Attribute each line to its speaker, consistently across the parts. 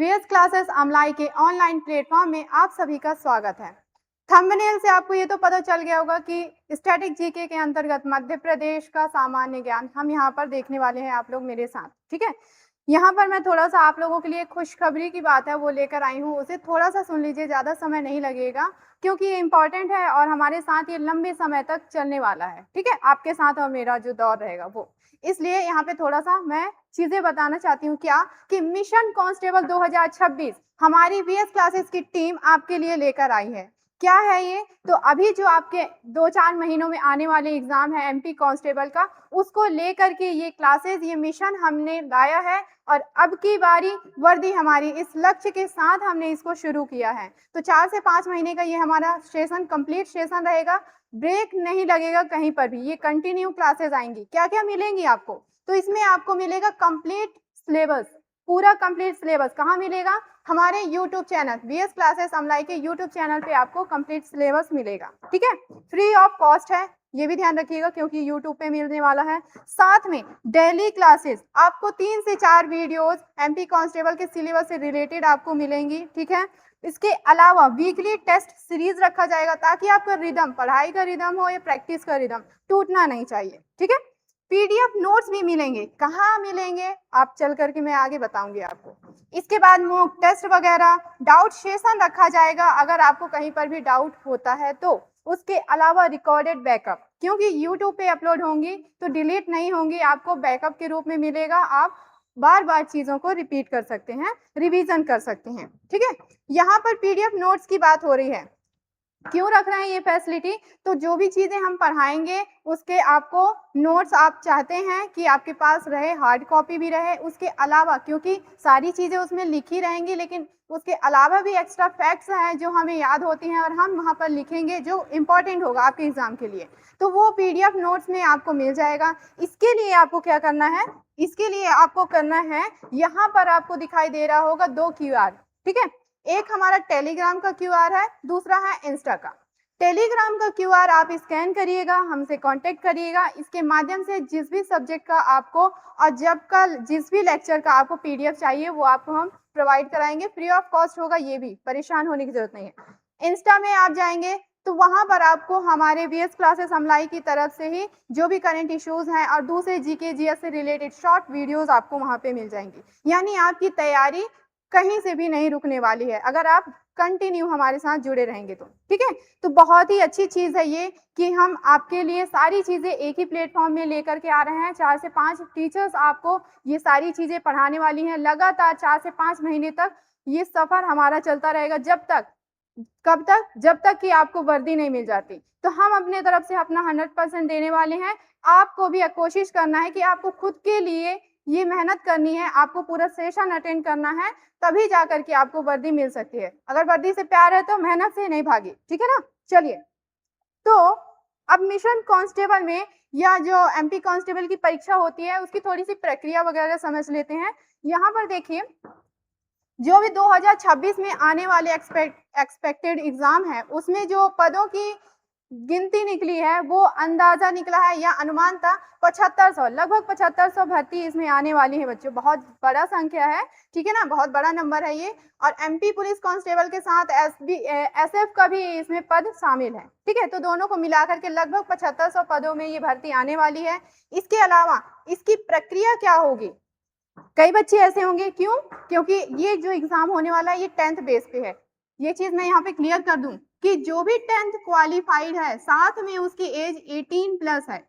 Speaker 1: VS classes Amlai के online platform में आप सभी का स्वागत है। थंबनेल से आपको ये तो पता चल गया होगा कि स्टैटिक जीके के अंतर्गत मध्य प्रदेश का सामान्य ज्ञान हम यहाँ पर देखने वाले हैं आप लोग मेरे साथ। ठीक है, यहाँ पर मैं थोड़ा सा आप लोगों के लिए खुशखबरी की बात है वो लेकर आई हूँ, उसे थोड़ा सा सुन लीजिए, ज़्यादा समय नहीं लगेगा क्योंकि ये इंपॉर्टेंट है और हमारे साथ ये लंबे समय तक चलने वाला है। ठीक है, आपके साथ और मेरा जो दौर रहेगा वो, इसलिए यहाँ पे थोड़ा सा मैं चीजें बताना चाहती हूँ क्या कि मिशन कांस्टेबल 2026 हमारी वीएस क्लासेस की टीम आपके लिए लेकर आई है। क्या है ये? तो अभी जो आपके 2-4 महीनों में आने वाले एग्जाम है एमपी कांस्टेबल का, उसको लेकर के ये क्लासेस, ये मिशन हमने लाया है और अब की बारी वर्दी हमारी इस लक्ष्य के साथ हमने इसको शुरू किया है। तो 4 से 5 महीने का ये हमारा सेशन कंप्लीट सेशन रहेगा, ब्रेक नहीं लगेगा कहीं पर भी, ये कंटिन्यू क्लासेस आएंगी। क्या क्या मिलेंगी आपको? तो इसमें आपको मिलेगा कंप्लीट सिलेबस, पूरा कंप्लीट सिलेबस। कहाँ मिलेगा? हमारे YouTube channel VS classes Amlai के यूट्यूब चैनल पे आपको कंप्लीट सिलेबस मिलेगा। ठीक है, फ्री ऑफ कॉस्ट है, ये भी ध्यान रखिएगा क्योंकि यूट्यूब पे मिलने वाला है। साथ में डेली क्लासेस आपको 3 से 4 वीडियोस एमपी कांस्टेबल के सिलेबस से रिलेटेड आपको मिलेंगी। ठीक है, इसके अलावा वीकली टेस्ट सीरीज रखा जाएगा ताकि आपका रिदम, पढ़ाई का रिदम हो या प्रैक्टिस का रिदम, टूटना नहीं चाहिए। ठीक है, पीडीएफ नोट्स भी मिलेंगे। कहाँ मिलेंगे आप चल करके मैं आगे बताऊंगी आपको। इसके बाद मॉक टेस्ट वगैरह, डाउट सेशन रखा जाएगा अगर आपको कहीं पर भी डाउट होता है तो। उसके अलावा रिकॉर्डेड बैकअप, क्योंकि यूट्यूब पे अपलोड होंगी तो डिलीट नहीं होंगी, आपको बैकअप के रूप में मिलेगा। आप बार बार चीजों को रिपीट कर सकते हैं, रिवीजन कर सकते हैं। ठीक है, यहाँ पर पीडीएफ नोट्स की बात हो रही है। क्यों रख रहे हैं ये फैसिलिटी? तो जो भी चीजें हम पढ़ाएंगे उसके आपको नोट्स आप चाहते हैं कि आपके पास रहे, हार्ड कॉपी भी रहे। उसके अलावा क्योंकि सारी चीजें उसमें लिखी रहेंगी, लेकिन उसके अलावा भी एक्स्ट्रा फैक्ट्स हैं जो हमें याद होती हैं और हम वहाँ पर लिखेंगे जो इम्पोर्टेंट होगा आपके एग्जाम के लिए, तो वो पीडीएफ नोट्स में आपको मिल जाएगा। इसके लिए आपको क्या करना है? इसके लिए आपको करना है, यहाँ पर आपको दिखाई दे रहा होगा 2 QR। ठीक है, एक हमारा टेलीग्राम का क्यूआर है, दूसरा है इंस्टा का। टेलीग्राम का क्यूआर आप स्कैन करिएगा, हमसे कांटेक्ट करिएगा, इसके माध्यम से जिस भी सब्जेक्ट का आपको और जब का जिस भी लेक्चर का आपको पीडीएफ चाहिए वो आपको हम प्रोवाइड कराएंगे। फ्री ऑफ कॉस्ट होगा, ये भी परेशान होने की जरूरत नहीं है। इंस्टा में आप जाएंगे तो वहां पर आपको हमारे वीएस क्लासेस अमलाई की तरफ से ही जो भी करंट इश्यूज हैं और दूसरे जीके जीएस से रिलेटेड शॉर्ट वीडियोस आपको वहां पे मिल जाएंगी। यानी आपकी तैयारी कहीं से भी नहीं रुकने वाली है अगर आप कंटिन्यू हमारे साथ जुड़े रहेंगे तो। ठीक है, तो बहुत ही अच्छी चीज है ये कि हम आपके लिए सारी चीजें एक ही प्लेटफॉर्म में लेकर के आ रहे हैं। 4 से 5 टीचर्स आपको ये सारी चीजें पढ़ाने वाली हैं लगातार 4 से 5 महीने तक। ये सफर हमारा चलता रहेगा जब तक, कब तक? जब तक कि आपको वर्दी नहीं मिल जाती। तो हम अपने तरफ से अपना 100% देने वाले हैं। आपको भी कोशिश करना है कि आपको खुद के लिए ये मेहनत करनी है, आपको पूरा सेशन अटेंड करना है, तभी जाकर के आपको वर्दी मिल सकती है। अगर वर्दी से प्यार है तो मेहनत से नहीं भागी। ठीक है ना? चलिए, तो अब मिशन कांस्टेबल में या जो एमपी कांस्टेबल की परीक्षा होती है उसकी थोड़ी सी प्रक्रिया वगैरह समझ लेते हैं। यहाँ पर देखिए, जो भी 2026 में आने वाले एक्सपेक्टेड एग्जाम है उसमें जो पदों की गिनती निकली है वो अंदाजा निकला है या अनुमान था 7500, लगभग 7500 भर्ती इसमें आने वाली है बच्चों। बहुत बड़ा संख्या है, ठीक है ना, बहुत बड़ा नंबर है ये। और एमपी पुलिस कांस्टेबल के साथ एसएफ का भी इसमें पद शामिल है। ठीक है, तो दोनों को मिलाकर के लगभग 7500 पदों में ये भर्ती आने वाली है। इसके अलावा इसकी प्रक्रिया क्या होगी? कई बच्चे ऐसे होंगे, क्यों? क्योंकि ये जो एग्जाम होने वाला है ये 10th बेस पे है। ये चीज मैं यहाँ पे क्लियर कर दूं कि जो भी 10th क्वालिफाइड है साथ में उसकी एज 18+ है।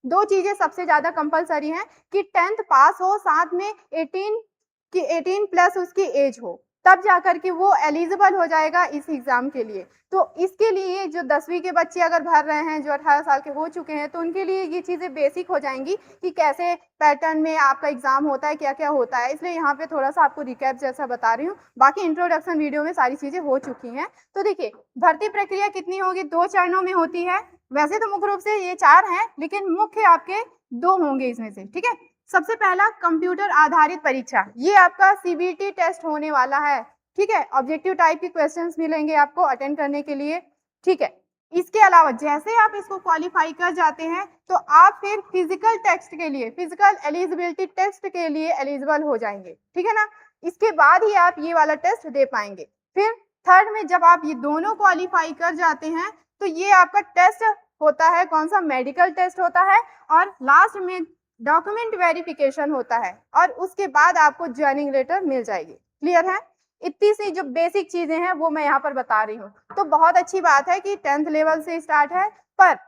Speaker 1: 2 चीजें सबसे ज्यादा कंपलसरी हैं कि 10th पास हो, साथ में 18+ उसकी एज हो, तब जाकर के वो एलिजिबल हो जाएगा इस एग्जाम के लिए। तो इसके लिए जो 10वीं के बच्चे अगर भर रहे हैं, जो 18 साल के हो चुके हैं, तो उनके लिए ये चीजें बेसिक हो जाएंगी कि कैसे पैटर्न में आपका एग्जाम होता है, क्या क्या होता है। इसलिए यहाँ पे थोड़ा सा आपको रिकैप जैसा बता रही हूँ, बाकी इंट्रोडक्शन वीडियो में सारी चीजें हो चुकी हैं। तो देखिए, भर्ती प्रक्रिया कितनी होगी? 2 चरणों में होती है। वैसे तो मुख्य रूप से ये 4 हैं, लेकिन मुख्य आपके 2 होंगे इसमें से। ठीक है, सबसे पहला कंप्यूटर आधारित परीक्षा, ये आपका सीबीटी टेस्ट होने वाला है। ठीक है, ऑब्जेक्टिव टाइप के क्वेश्चंस मिलेंगे आपको अटेंड करने के लिए। ठीक है, इसके अलावा जैसे आप इसको क्वालिफाई कर जाते हैं तो आप फिर फिजिकल टेस्ट के लिए, फिजिकल एलिजिबिलिटी टेस्ट के लिए एलिजिबल हो जाएंगे। ठीक है ना? इसके बाद ही आप ये वाला टेस्ट दे पाएंगे। फिर थर्ड में जब आप ये दोनों क्वालिफाई कर जाते हैं तो ये आपका टेस्ट होता है, कौन सा, मेडिकल टेस्ट होता है, और लास्ट में डॉक्यूमेंट वेरिफिकेशन होता है, और उसके बाद आपको ज्वाइनिंग लेटर मिल जाएगी। क्लियर है? इतनी सी जो बेसिक चीजें हैं वो मैं यहाँ पर बता रही हूँ। तो बहुत अच्छी बात है कि 10th लेवल से स्टार्ट है, पर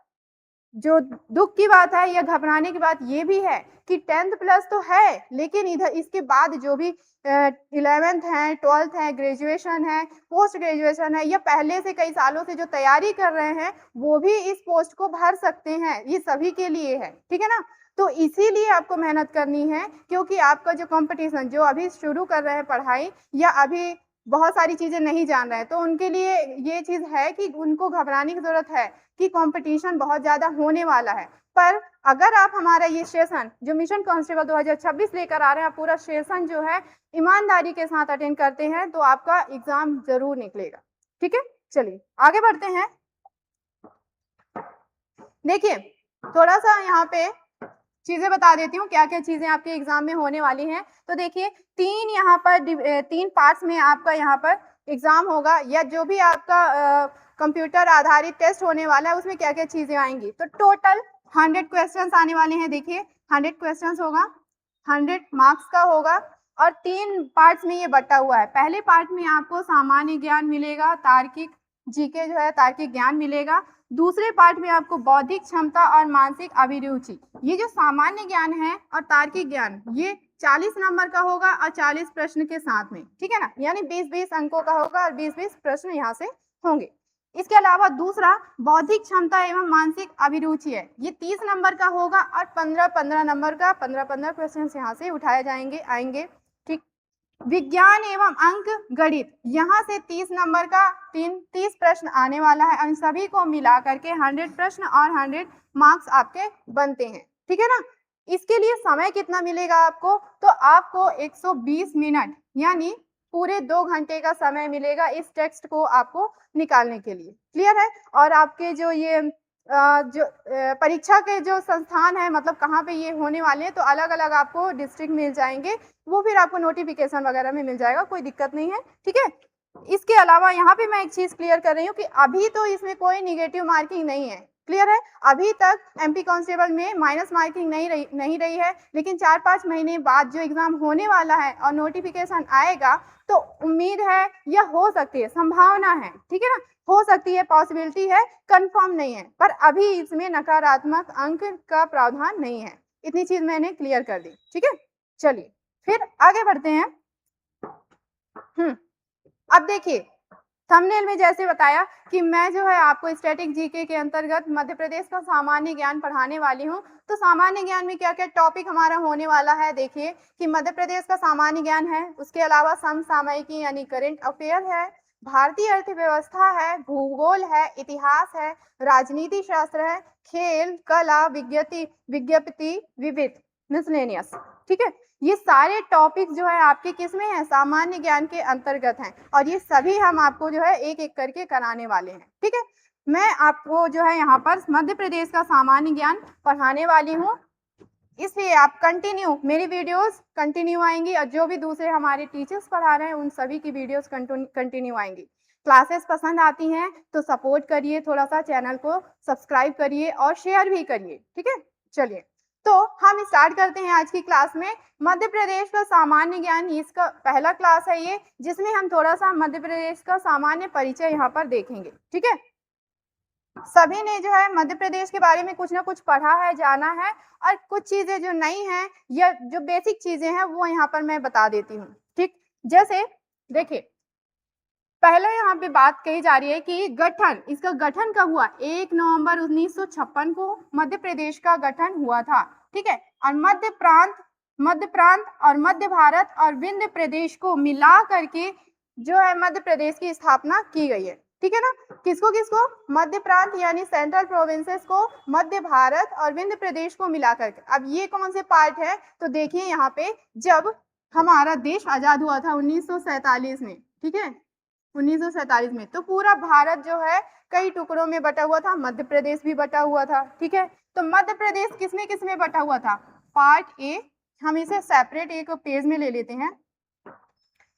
Speaker 1: जो दुख की बात है या घबराने की बात ये भी है कि 10th प्लस तो है, लेकिन इधर इसके बाद जो भी 11th है, 12th है, ग्रेजुएशन है, पोस्ट ग्रेजुएशन है, या पहले से कई सालों से जो तैयारी कर रहे हैं वो भी इस पोस्ट को भर सकते हैं। ये सभी के लिए है, ठीक है ना? तो इसीलिए आपको मेहनत करनी है, क्योंकि आपका जो कंपटीशन, जो अभी शुरू कर रहे हैं पढ़ाई या अभी बहुत सारी चीजें नहीं जान रहे हैं, तो उनके लिए ये चीज है कि उनको घबराने की जरूरत है कि कंपटीशन बहुत ज्यादा होने वाला है। पर अगर आप हमारा ये सेशन जो मिशन कांस्टेबल 2026 लेकर आ रहे हैं, आप पूरा सेशन जो है ईमानदारी के साथ अटेंड करते हैं तो आपका एग्जाम जरूर निकलेगा। ठीक है, चलिए आगे बढ़ते हैं। देखिए थोड़ा सा यहाँ पे चीजें बता देती हूँ, क्या क्या चीजें आपके एग्जाम में होने वाली हैं। तो देखिए तीन पार्ट्स में आपका यहाँ पर एग्जाम होगा, या जो भी आपका कंप्यूटर आधारित टेस्ट होने वाला है उसमें क्या क्या चीजें आएंगी। तो टोटल 100 क्वेश्चंस आने वाले हैं। देखिए 100 क्वेश्चंस होगा, 100 मार्क्स का होगा, और 3 पार्ट्स में ये बटा हुआ है। पहले पार्ट में आपको सामान्य ज्ञान मिलेगा, तार्किक जीके जो है तार्किक ज्ञान मिलेगा। दूसरे पार्ट में आपको बौद्धिक क्षमता और मानसिक अभिरुचि। ये जो सामान्य ज्ञान है और तार्किक ज्ञान, ये 40 नंबर का होगा और 40 प्रश्न के साथ में, ठीक है ना, यानी 20-20 अंकों का होगा और 20-20 प्रश्न यहाँ से होंगे। इसके अलावा दूसरा बौद्धिक क्षमता एवं मानसिक अभिरुचि है, ये 30 नंबर का होगा और 15-15 नंबर का 15-15 क्वेश्चन यहाँ से उठाए जाएंगे, आएंगे। ठीक, विज्ञान एवं अंक गणित, यहाँ से 30 नंबर का 30 प्रश्न आने वाला है, इन सभी को मिला करके 100 प्रश्न और 100 मार्क्स आपके बनते हैं। ठीक है ना? इसके लिए समय कितना मिलेगा आपको? तो आपको 120 मिनट यानी पूरे 2 घंटे का समय मिलेगा इस टेक्स्ट को आपको निकालने के लिए। क्लियर है? और आपके जो ये परीक्षा के जो संस्थान है, मतलब कहाँ पे ये होने वाले हैं, तो अलग अलग आपको डिस्ट्रिक्ट मिल जाएंगे, वो फिर आपको नोटिफिकेशन वगैरह में मिल जाएगा, कोई दिक्कत नहीं है। ठीक है, इसके अलावा यहाँ पे मैं एक चीज क्लियर कर रही हूँ कि अभी तो इसमें कोई निगेटिव मार्किंग नहीं है। क्लियर है? अभी तक एमपी कांस्टेबल में माइनस मार्किंग नहीं रही है, लेकिन 4-5 महीने बाद जो एग्जाम होने वाला है और नोटिफिकेशन आएगा तो उम्मीद है या हो सकती है, संभावना है, ठीक है ना, हो सकती है, पॉसिबिलिटी है, कंफर्म नहीं है, पर अभी इसमें नकारात्मक अंक का प्रावधान नहीं है। इतनी चीज मैंने क्लियर कर दी। ठीक है, चलिए फिर आगे बढ़ते हैं। अब देखिए थंबनेल में जैसे बताया कि मैं जो है आपको स्टैटिक जीके के अंतर्गत मध्य प्रदेश का सामान्य ज्ञान पढ़ाने वाली हूँ। तो सामान्य ज्ञान में क्या क्या टॉपिक हमारा होने वाला है, देखिए कि मध्य प्रदेश का सामान्य ज्ञान है, उसके अलावा समसामयिकी यानी करंट अफेयर है, भारतीय अर्थव्यवस्था है, भूगोल है, इतिहास है, राजनीति शास्त्र है, खेल, कला, विज्ञप्ति, विविध, मिसलेनियस। ठीक है, ये सारे टॉपिक जो है आपके किस में है? सामान्य ज्ञान के अंतर्गत हैं, और ये सभी हम आपको जो है एक एक करके कराने वाले हैं। ठीक है, मैं आपको जो है यहाँ पर मध्य प्रदेश का सामान्य ज्ञान पढ़ाने वाली हूँ, इसलिए आप कंटिन्यू मेरी वीडियोस कंटिन्यू आएंगी, और जो भी दूसरे हमारे टीचर्स पढ़ा रहे हैं उन सभी की वीडियोस कंटिन्यू आएंगी। क्लासेस पसंद आती हैं तो सपोर्ट करिए, थोड़ा सा चैनल को सब्सक्राइब करिए और शेयर भी करिए। ठीक है, चलिए तो हम स्टार्ट करते हैं आज की क्लास में। मध्य प्रदेश का सामान्य ज्ञान, इसका पहला क्लास है ये, जिसमें हम थोड़ा सा मध्य प्रदेश का सामान्य परिचय यहाँ पर देखेंगे। ठीक है, सभी ने जो है मध्य प्रदेश के बारे में कुछ ना कुछ पढ़ा है, जाना है, और कुछ चीजें जो नई हैं या जो बेसिक चीजें हैं वो यहाँ पर मैं बता देती हूँ। ठीक, जैसे देखिए पहले यहाँ पे बात कही जा रही है कि गठन, इसका गठन कब हुआ? 1 नवंबर 1956 को मध्य प्रदेश का गठन हुआ था। ठीक है, और मध्य प्रांत और मध्य भारत और विंध्य प्रदेश को मिला करके जो है मध्य प्रदेश की स्थापना की गई है। ठीक है ना, किसको किसको? मध्य प्रांत यानी सेंट्रल प्रोविंसेस को, मध्य भारत और विंध्य प्रदेश को मिला करके। अब ये कौन से पार्ट है? तो देखिए यहाँ पे जब हमारा देश आजाद हुआ था 1947 में, ठीक है 1947 में, तो पूरा भारत जो है कई टुकड़ों में बटा हुआ था, मध्य प्रदेश भी बटा हुआ था। ठीक है, तो मध्य प्रदेश किस में बटा हुआ था? पार्ट ए, हम इसे सेपरेट एक पेज में ले लेते हैं।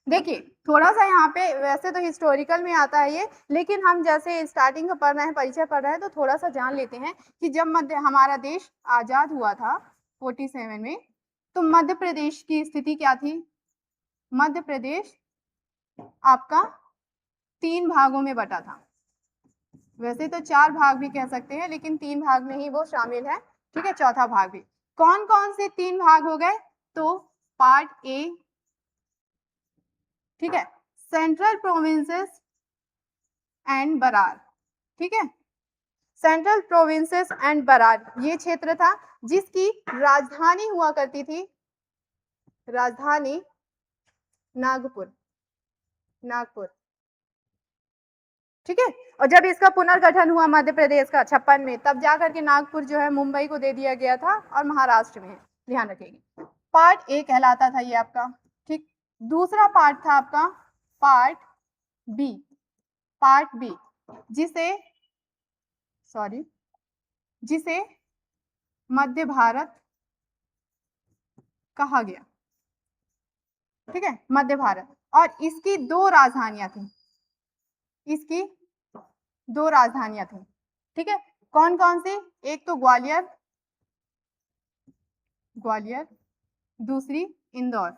Speaker 1: देखिए थोड़ा सा यहाँ पे वैसे तो हिस्टोरिकल में आता है ये, लेकिन हम जैसे स्टार्टिंग में पढ़ रहे हैं, परिचय पढ़ रहे हैं, तो थोड़ा सा जान लेते हैं कि जब हमारा देश आजाद हुआ था 47 में, तो मध्य प्रदेश की स्थिति क्या थी? मध्य प्रदेश आपका 3 भागों में बटा था। वैसे तो 4 भाग भी कह सकते हैं, लेकिन 3 भाग में ही वो शामिल है, ठीक है, चौथा भाग भी। कौन कौन से 3 भाग हो गए? तो पार्ट ए, ठीक है, सेंट्रल प्रोविंसेस एंड बरार, ठीक है, सेंट्रल प्रोविंसेस एंड बरार ये क्षेत्र था जिसकी राजधानी हुआ करती थी, राजधानी नागपुर, नागपुर, ठीक है। और जब इसका पुनर्गठन हुआ मध्य प्रदेश का 56 में, तब जाकर के नागपुर जो है मुंबई को दे दिया गया था और महाराष्ट्र में है, ध्यान रखिएगा। पार्ट ए कहलाता था ये आपका, ठीक। दूसरा पार्ट था आपका पार्ट बी, पार्ट बी जिसे मध्य भारत कहा गया, ठीक है, मध्य भारत। और इसकी 2 राजधानियां थी, इसकी 2 राजधानियां थी, ठीक है। कौन कौन सी? एक तो ग्वालियर, ग्वालियर, दूसरी इंदौर।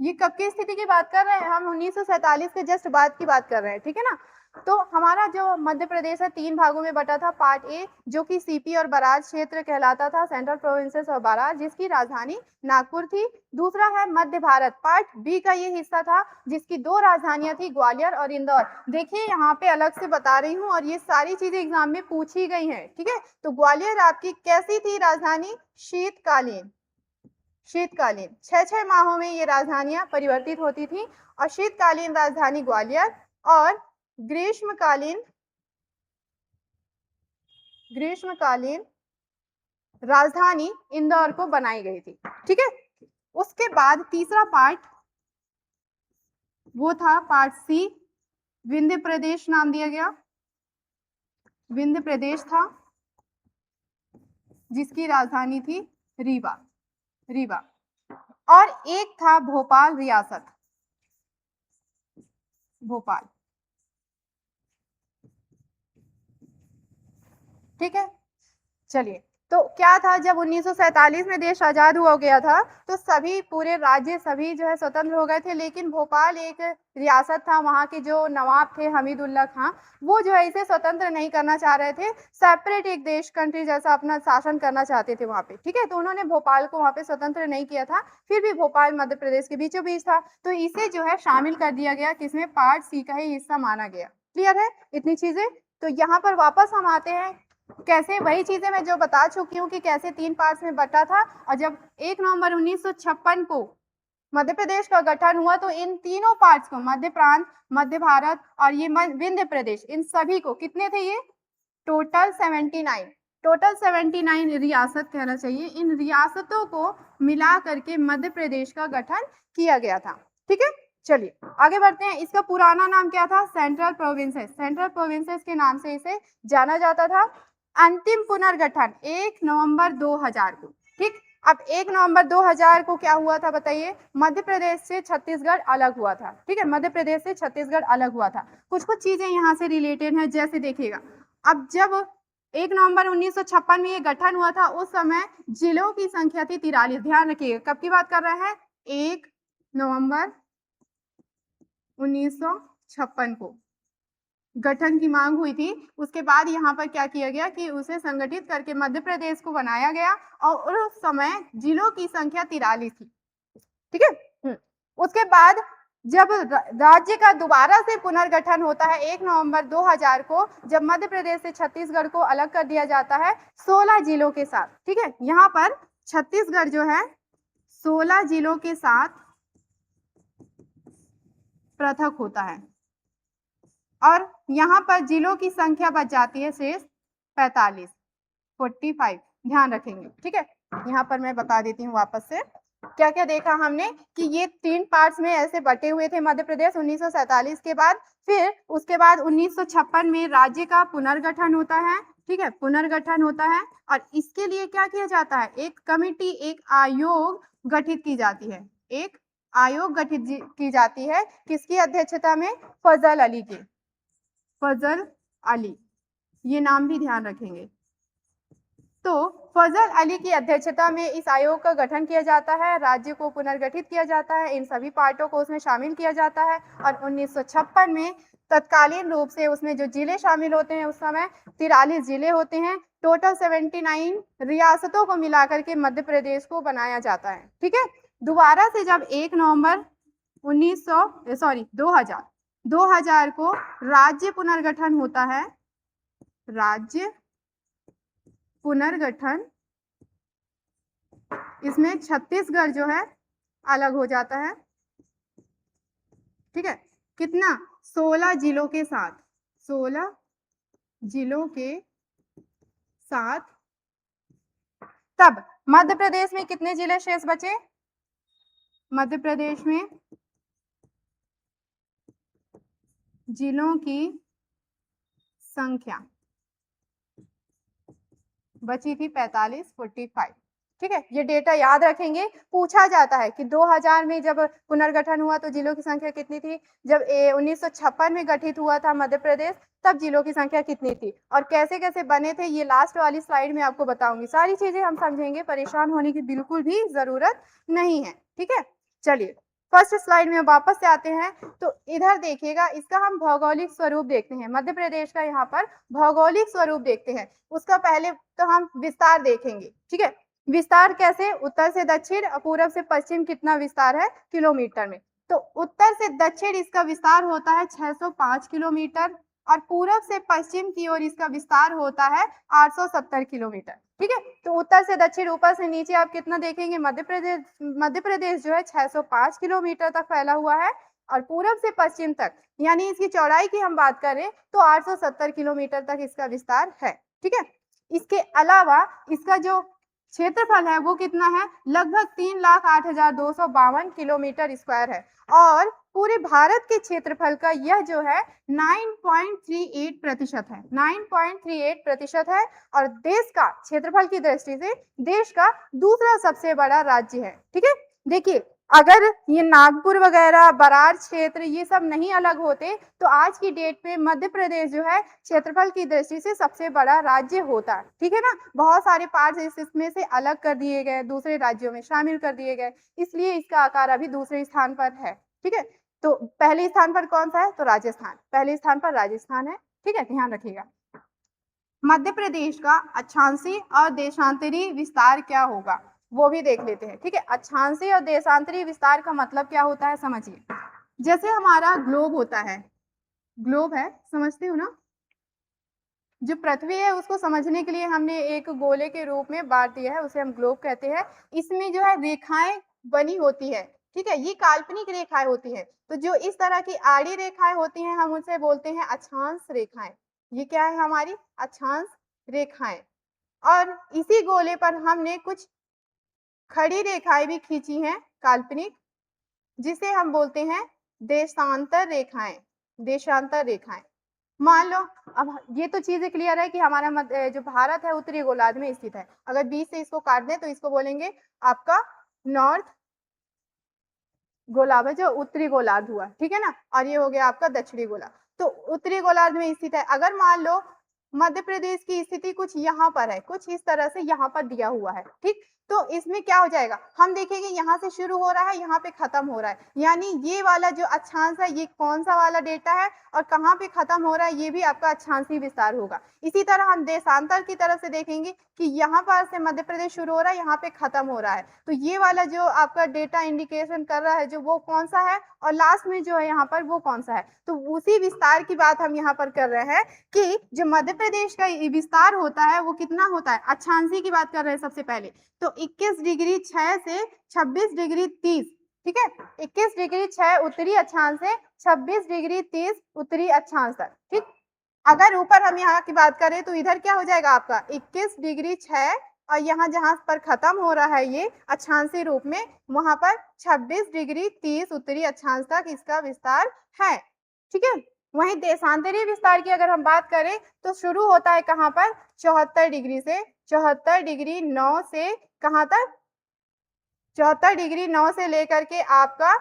Speaker 1: ये कब की स्थिति की बात कर रहे हैं हम? 1947 के जस्ट बाद की बात कर रहे हैं, ठीक है ना। तो हमारा जो मध्य प्रदेश है 3 भागों में बटा था। पार्ट ए जो कि सीपी और बराज क्षेत्र कहलाता था, सेंट्रल प्रोविंसेस और बराज, जिसकी राजधानी नागपुर थी। दूसरा है मध्य भारत, पार्ट बी का ये हिस्सा था जिसकी 2 राजधानियां थी, ग्वालियर और इंदौर। देखिए यहाँ पे अलग से बता रही हूँ, और ये सारी चीजें एग्जाम में पूछी गई है, ठीक है। तो ग्वालियर आपकी कैसी थी राजधानी? शीतकालीन, शीतकालीन 6-6 माहों में ये राजधानियां परिवर्तित होती थी। और शीतकालीन राजधानी ग्वालियर और ग्रीष्मकालीन राजधानी इंदौर को बनाई गई थी, ठीक है। उसके बाद तीसरा पार्ट वो था पार्ट सी, विंध्य प्रदेश नाम दिया गया, विंध्य प्रदेश था जिसकी राजधानी थी रीवा, रीवा। और एक था भोपाल रियासत, भोपाल, ठीक है। चलिए, तो क्या था, जब 1947 में देश आजाद हुआ गया था तो सभी पूरे राज्य सभी जो है स्वतंत्र हो गए थे, लेकिन भोपाल एक रियासत था, वहाँ के जो नवाब थे हमीदुल्ला खां, वो जो है इसे स्वतंत्र नहीं करना चाह रहे थे, सेपरेट एक देश कंट्री जैसा अपना शासन करना चाहते थे वहाँ पे, ठीक है। तो उन्होंने भोपाल को वहाँ पे स्वतंत्र नहीं किया था, फिर भी भोपाल मध्य प्रदेश के बीचों बीच था, तो इसे जो है शामिल कर दिया गया, किसमें? पार्ट सी का ही हिस्सा माना गया। क्लियर है इतनी चीजें? तो यहाँ पर वापस हम आते हैं, कैसे? वही चीजें मैं जो बता चुकी हूँ कि कैसे 3 पार्ट्स में बटा था। और जब 1 नवंबर 1956 को मध्य प्रदेश का गठन हुआ, तो इन तीनों पार्ट्स को, मध्य प्रांत, मध्य भारत और ये विंध्य प्रदेश, इन सभी को, कितने थे ये? टोटल 79, टोटल 79 रियासत कहना चाहिए। इन रियासतों को मिला करके मध्य प्रदेश का गठन किया गया था, ठीक है। चलिए आगे बढ़ते हैं। इसका पुराना नाम क्या था? सेंट्रल प्रोविंसेस, सेंट्रल प्रोविंसेस के नाम से इसे जाना जाता था। अंतिम पुनर्गठन 1 नवंबर 2000 को, ठीक। अब 1 नवंबर 2000 को क्या हुआ था बताइए? मध्य प्रदेश से छत्तीसगढ़ अलग हुआ था, ठीक है, मध्य प्रदेश से छत्तीसगढ़ अलग हुआ था। कुछ कुछ चीजें यहाँ से रिलेटेड हैं, जैसे देखिएगा, अब जब 1 नवंबर 1956 में ये गठन हुआ था, उस समय जिलों की संख्या थी 43। ध्यान रखिएगा, कब की बात कर रहे हैं? 1 नवंबर 1956 को गठन की मांग हुई थी। उसके बाद यहाँ पर क्या किया गया कि उसे संगठित करके मध्य प्रदेश को बनाया गया, और उस समय जिलों की संख्या 43 थी, ठीक है। उसके बाद जब राज्य का दोबारा से पुनर्गठन होता है 1 नवंबर 2000 को, जब मध्य प्रदेश से छत्तीसगढ़ को अलग कर दिया जाता है 16 जिलों के साथ, ठीक है। यहाँ पर छत्तीसगढ़ जो है 16 जिलों के साथ पृथक होता है, और यहाँ पर जिलों की संख्या बच जाती है शेष 45। ध्यान रखेंगे, ठीक है। यहाँ पर मैं बता देती हूँ वापस से क्या क्या देखा हमने, कि ये 3 पार्ट्स में ऐसे बटे हुए थे मध्य प्रदेश 1947 के बाद। फिर उसके बाद 1956 में राज्य का पुनर्गठन होता है, ठीक है, पुनर्गठन होता है। और इसके लिए क्या किया जाता है? एक कमेटी, एक आयोग गठित की जाती है, एक आयोग गठित की जाती है किसकी अध्यक्षता में? फजल अली की। फजल अली, ये नाम भी ध्यान रखेंगे। तो फजल अली की अध्यक्षता में इस आयोग का गठन किया जाता है, राज्य को पुनर्गठित किया जाता है, इन सभी पार्टों को उसमें शामिल किया जाता है और 1956 में तत्कालीन रूप से उसमें जो जिले शामिल होते हैं उस समय 43 जिले होते हैं, टोटल 79 रियासतों को मिलाकर के मध्य प्रदेश को बनाया जाता है। ठीक है, दोबारा से जब 1 नवंबर 2000 को राज्य पुनर्गठन होता है, राज्य पुनर्गठन, इसमें छत्तीसगढ़ जो है अलग हो जाता है। ठीक है, कितना? 16 जिलों के साथ, 16 जिलों के साथ। तब मध्य प्रदेश में कितने जिले शेष बचे? मध्य प्रदेश में जिलों की संख्या बची थी 45। ठीक है, ये डेटा याद रखेंगे, पूछा जाता है कि 2000 में जब पुनर्गठन हुआ तो जिलों की संख्या कितनी थी, जब 1956 में गठित हुआ था मध्य प्रदेश तब जिलों की संख्या कितनी थी और कैसे कैसे बने थे, ये लास्ट वाली स्लाइड में आपको बताऊंगी। सारी चीजें हम समझेंगे, परेशान होने की बिल्कुल भी जरूरत नहीं है। ठीक है, चलिए फर्स्ट स्लाइड में वापस से आते हैं। तो इधर देखिएगा, इसका हम भौगोलिक स्वरूप देखते हैं, मध्य प्रदेश का यहाँ पर भौगोलिक स्वरूप देखते हैं। उसका पहले तो हम विस्तार देखेंगे। ठीक है, विस्तार कैसे? उत्तर से दक्षिण और पूरब से पश्चिम कितना विस्तार है किलोमीटर में? तो उत्तर से दक्षिण इसका विस्तार होता है 605 किलोमीटर और पूरब से पश्चिम की ओर इसका विस्तार होता है 870 किलोमीटर। ठीक है, तो उत्तर से दक्षिण, ऊपर से नीचे आप कितना देखेंगे? मध्य प्रदेश जो है 605 किलोमीटर तक फैला हुआ है और पूरब से पश्चिम तक, यानी इसकी चौड़ाई की हम बात करें तो 870 किलोमीटर तक इसका विस्तार है। ठीक है, इसके अलावा इसका जो क्षेत्रफल है वो कितना है? लगभग 3,08,252 किलोमीटर स्क्वायर है और पूरे भारत के क्षेत्रफल का यह जो है 9.38% है, 9.38% है और देश का क्षेत्रफल की दृष्टि से देश का दूसरा सबसे बड़ा राज्य है। ठीक है, देखिए अगर ये नागपुर वगैरह, बरार क्षेत्र, ये सब नहीं अलग होते तो आज की डेट पे मध्य प्रदेश जो है क्षेत्रफल की दृष्टि से सबसे बड़ा राज्य होता। ठीक है ना, बहुत सारे पार्ट्स इसमें से अलग कर दिए गए, दूसरे राज्यों में शामिल कर दिए गए, इसलिए इसका आकार अभी दूसरे स्थान पर है। ठीक है, तो पहले स्थान पर कौन सा है? तो राजस्थान, पहले स्थान पर राजस्थान है। ठीक है, ध्यान रखिएगा। मध्य प्रदेश का अक्षांशीय और देशांतरी विस्तार क्या होगा वो भी देख लेते हैं। ठीक है, अक्षांशीय और देशांतरी विस्तार का मतलब क्या होता है समझिए। जैसे हमारा ग्लोब होता है, ग्लोब है, समझते हो ना? जो पृथ्वी है उसको समझने के लिए हमने एक गोले के रूप में बांट दिया है, उसे हम ग्लोब कहते हैं। इसमें जो है रेखाएं बनी होती है। ठीक है, ये काल्पनिक रेखाएं होती है, तो जो इस तरह की आड़ी रेखाएं होती हैं हम उसे बोलते हैं अक्षांश रेखाएं। ये क्या है? हमारी अक्षांश रेखाएं। और इसी गोले पर हमने कुछ खड़ी रेखाएं भी खींची हैं काल्पनिक, जिसे हम बोलते हैं देशांतर रेखाएं। देशांतर रेखाएं, मान लो अब ये तो चीजें क्लियर है कि हमारा जो भारत है उत्तरी गोलार्ध में स्थित है। अगर बीच से इसको काट दें तो इसको बोलेंगे आपका नॉर्थ गोलार्ध, जो उत्तरी गोलार्ध हुआ। ठीक है ना, और ये हो गया आपका दक्षिणी गोलार्ध, तो उत्तरी गोलार्ध में स्थित है। अगर मान लो मध्य प्रदेश की स्थिति कुछ यहाँ पर है, कुछ इस तरह से यहाँ पर दिया हुआ है। ठीक, तो इसमें क्या हो जाएगा? हम देखेंगे यहाँ से शुरू हो रहा है, यहाँ पे खत्म हो रहा है, यानी ये वाला जो अक्षांश है ये कौन सा वाला डेटा है और कहाँ पे खत्म हो रहा है, ये भी आपका अक्षांशीय विस्तार होगा। इसी तरह हम देशांतर की तरफ से देखेंगे कि यहाँ पर से मध्य प्रदेश शुरू हो रहा है, यहाँ पे खत्म हो रहा है, तो ये वाला जो आपका डेटा इंडिकेशन कर रहा है जो वो कौन सा है और लास्ट में जो है यहाँ पर वो कौन सा है। तो उसी विस्तार की बात हम यहाँ पर कर रहे हैं कि जो मध्य प्रदेश का विस्तार होता है वो कितना होता है? अक्षांशीय की बात कर रहे हैं सबसे पहले, तो 21 डिग्री 6 से 26 डिग्री 30। ठीक है, 21 डिग्री 6 उत्तरी अक्षांश से 26 डिग्री 30 उत्तरी अक्षांश तक। ठीक, अगर ऊपर हम यहाँ की बात करें तो इधर क्या हो जाएगा आपका 21 डिग्री 6 और यहाँ जहां पर खत्म हो रहा है ये अक्षांशीय रूप में, वहां पर 26 डिग्री 30 उत्तरी अक्षांश तक इसका विस्तार है। ठीक है, वहीं देशांतरीय विस्तार की अगर हम बात करें तो शुरू होता है कहां पर? 74 डिग्री से, 74 डिग्री 9 से कहां तक? 74°9 से लेकर के आपका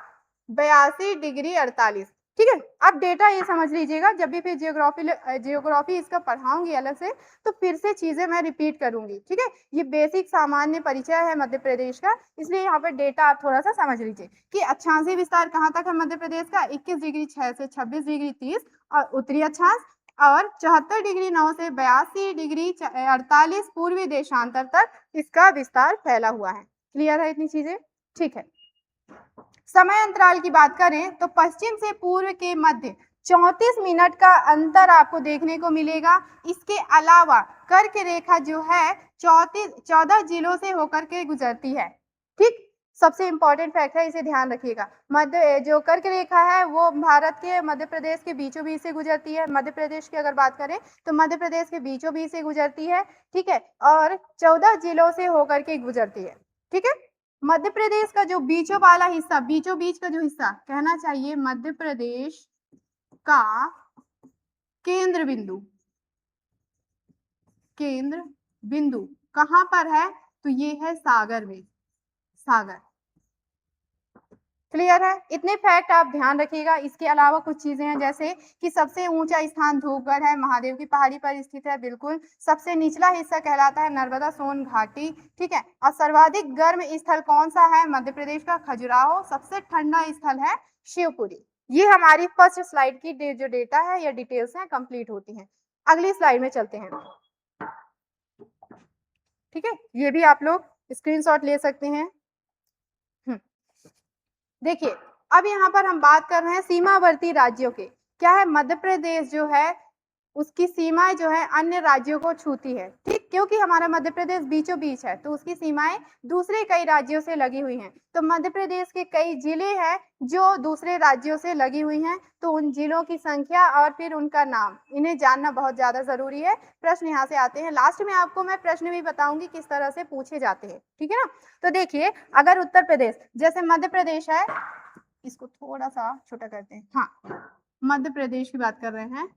Speaker 1: 82°48। ठीक है, अब डेटा ये समझ लीजिएगा, जब भी फिर जियोग्राफी इसका पढ़ाऊंगी अलग से तो फिर से चीजें मैं रिपीट करूंगी। ठीक है, ये बेसिक सामान्य परिचय है मध्य प्रदेश का, इसलिए यहाँ पर डेटा आप थोड़ा सा समझ लीजिए कि अक्षांशीय विस्तार कहाँ तक है मध्य प्रदेश का, 21°6 से 26°30 और उत्तरी अक्षांश, और 74°9 से 82°48 पूर्वी देशांतर तक इसका विस्तार फैला हुआ है। क्लियर है इतनी चीजें? ठीक है, समय अंतराल की बात करें तो पश्चिम से पूर्व के मध्य 34 मिनट का अंतर आपको देखने को मिलेगा। इसके अलावा कर्क रेखा जो है 14 जिलों से होकर के गुजरती है। ठीक, सबसे इंपॉर्टेंट फैक्ट है, इसे ध्यान रखिएगा। मध्य जो कर्क रेखा है वो भारत के मध्य प्रदेश के बीचों बीच से गुजरती है। मध्य प्रदेश की अगर बात करें तो मध्य प्रदेश के बीचों बीच से गुजरती है। ठीक है, और 14 जिलों से होकर के गुजरती है। ठीक है, मध्य प्रदेश का जो बीचों वाला हिस्सा, बीचों बीच का जो हिस्सा कहना चाहिए, मध्य प्रदेश का केंद्र बिंदु, केंद्र बिंदु कहां पर है तो ये है सागर में, सागर। क्लियर है? इतने फैक्ट आप ध्यान रखिएगा। इसके अलावा कुछ चीजें हैं जैसे कि सबसे ऊंचा स्थान धूपगढ़ है, महादेव की पहाड़ी पर स्थित है, बिल्कुल। सबसे निचला हिस्सा कहलाता है नर्मदा सोन घाटी। ठीक है, और सर्वाधिक गर्म स्थल कौन सा है मध्य प्रदेश का? खजुराहो। सबसे ठंडा स्थल है शिवपुरी। ये हमारी फर्स्ट स्लाइड की जो डेटा है या डिटेल्स है कंप्लीट होती है। अगली स्लाइड में चलते हैं। ठीक है, ये भी आप लोग स्क्रीनशॉट ले सकते हैं। देखिए, अब यहाँ पर हम बात कर रहे हैं सीमावर्ती राज्यों के। क्या है, मध्य प्रदेश जो है उसकी सीमाएं जो है अन्य राज्यों को छूती है। ठीक, क्योंकि हमारा मध्य प्रदेश बीचों बीच है तो उसकी सीमाएं दूसरे कई राज्यों से लगी हुई हैं। तो मध्य प्रदेश के कई जिले हैं जो दूसरे राज्यों से लगी हुई हैं, तो उन जिलों की संख्या और फिर उनका नाम, इन्हें जानना बहुत ज्यादा जरूरी है। प्रश्न यहाँ से आते हैं, लास्ट में आपको मैं प्रश्न भी बताऊंगी किस तरह से पूछे जाते हैं। ठीक है ना? तो देखिए, अगर उत्तर प्रदेश, जैसे मध्य प्रदेश है, इसको थोड़ा सा छोटा करते हैं, हाँ, मध्य प्रदेश की बात कर रहे हैं,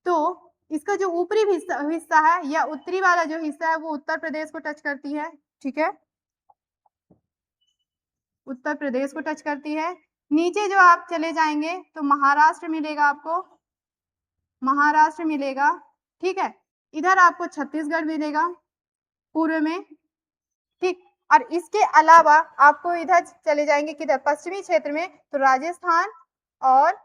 Speaker 1: तो इसका जो ऊपरी हिस्सा है या उत्तरी वाला जो हिस्सा है वो उत्तर प्रदेश को टच करती है। ठीक है, उत्तर प्रदेश को टच करती है। नीचे जो आप चले जाएंगे तो महाराष्ट्र मिलेगा आपको, महाराष्ट्र मिलेगा। ठीक है, इधर आपको छत्तीसगढ़ मिलेगा पूर्व में। ठीक, और इसके अलावा आपको इधर चले जाएंगे किधर, पश्चिमी क्षेत्र में, तो राजस्थान और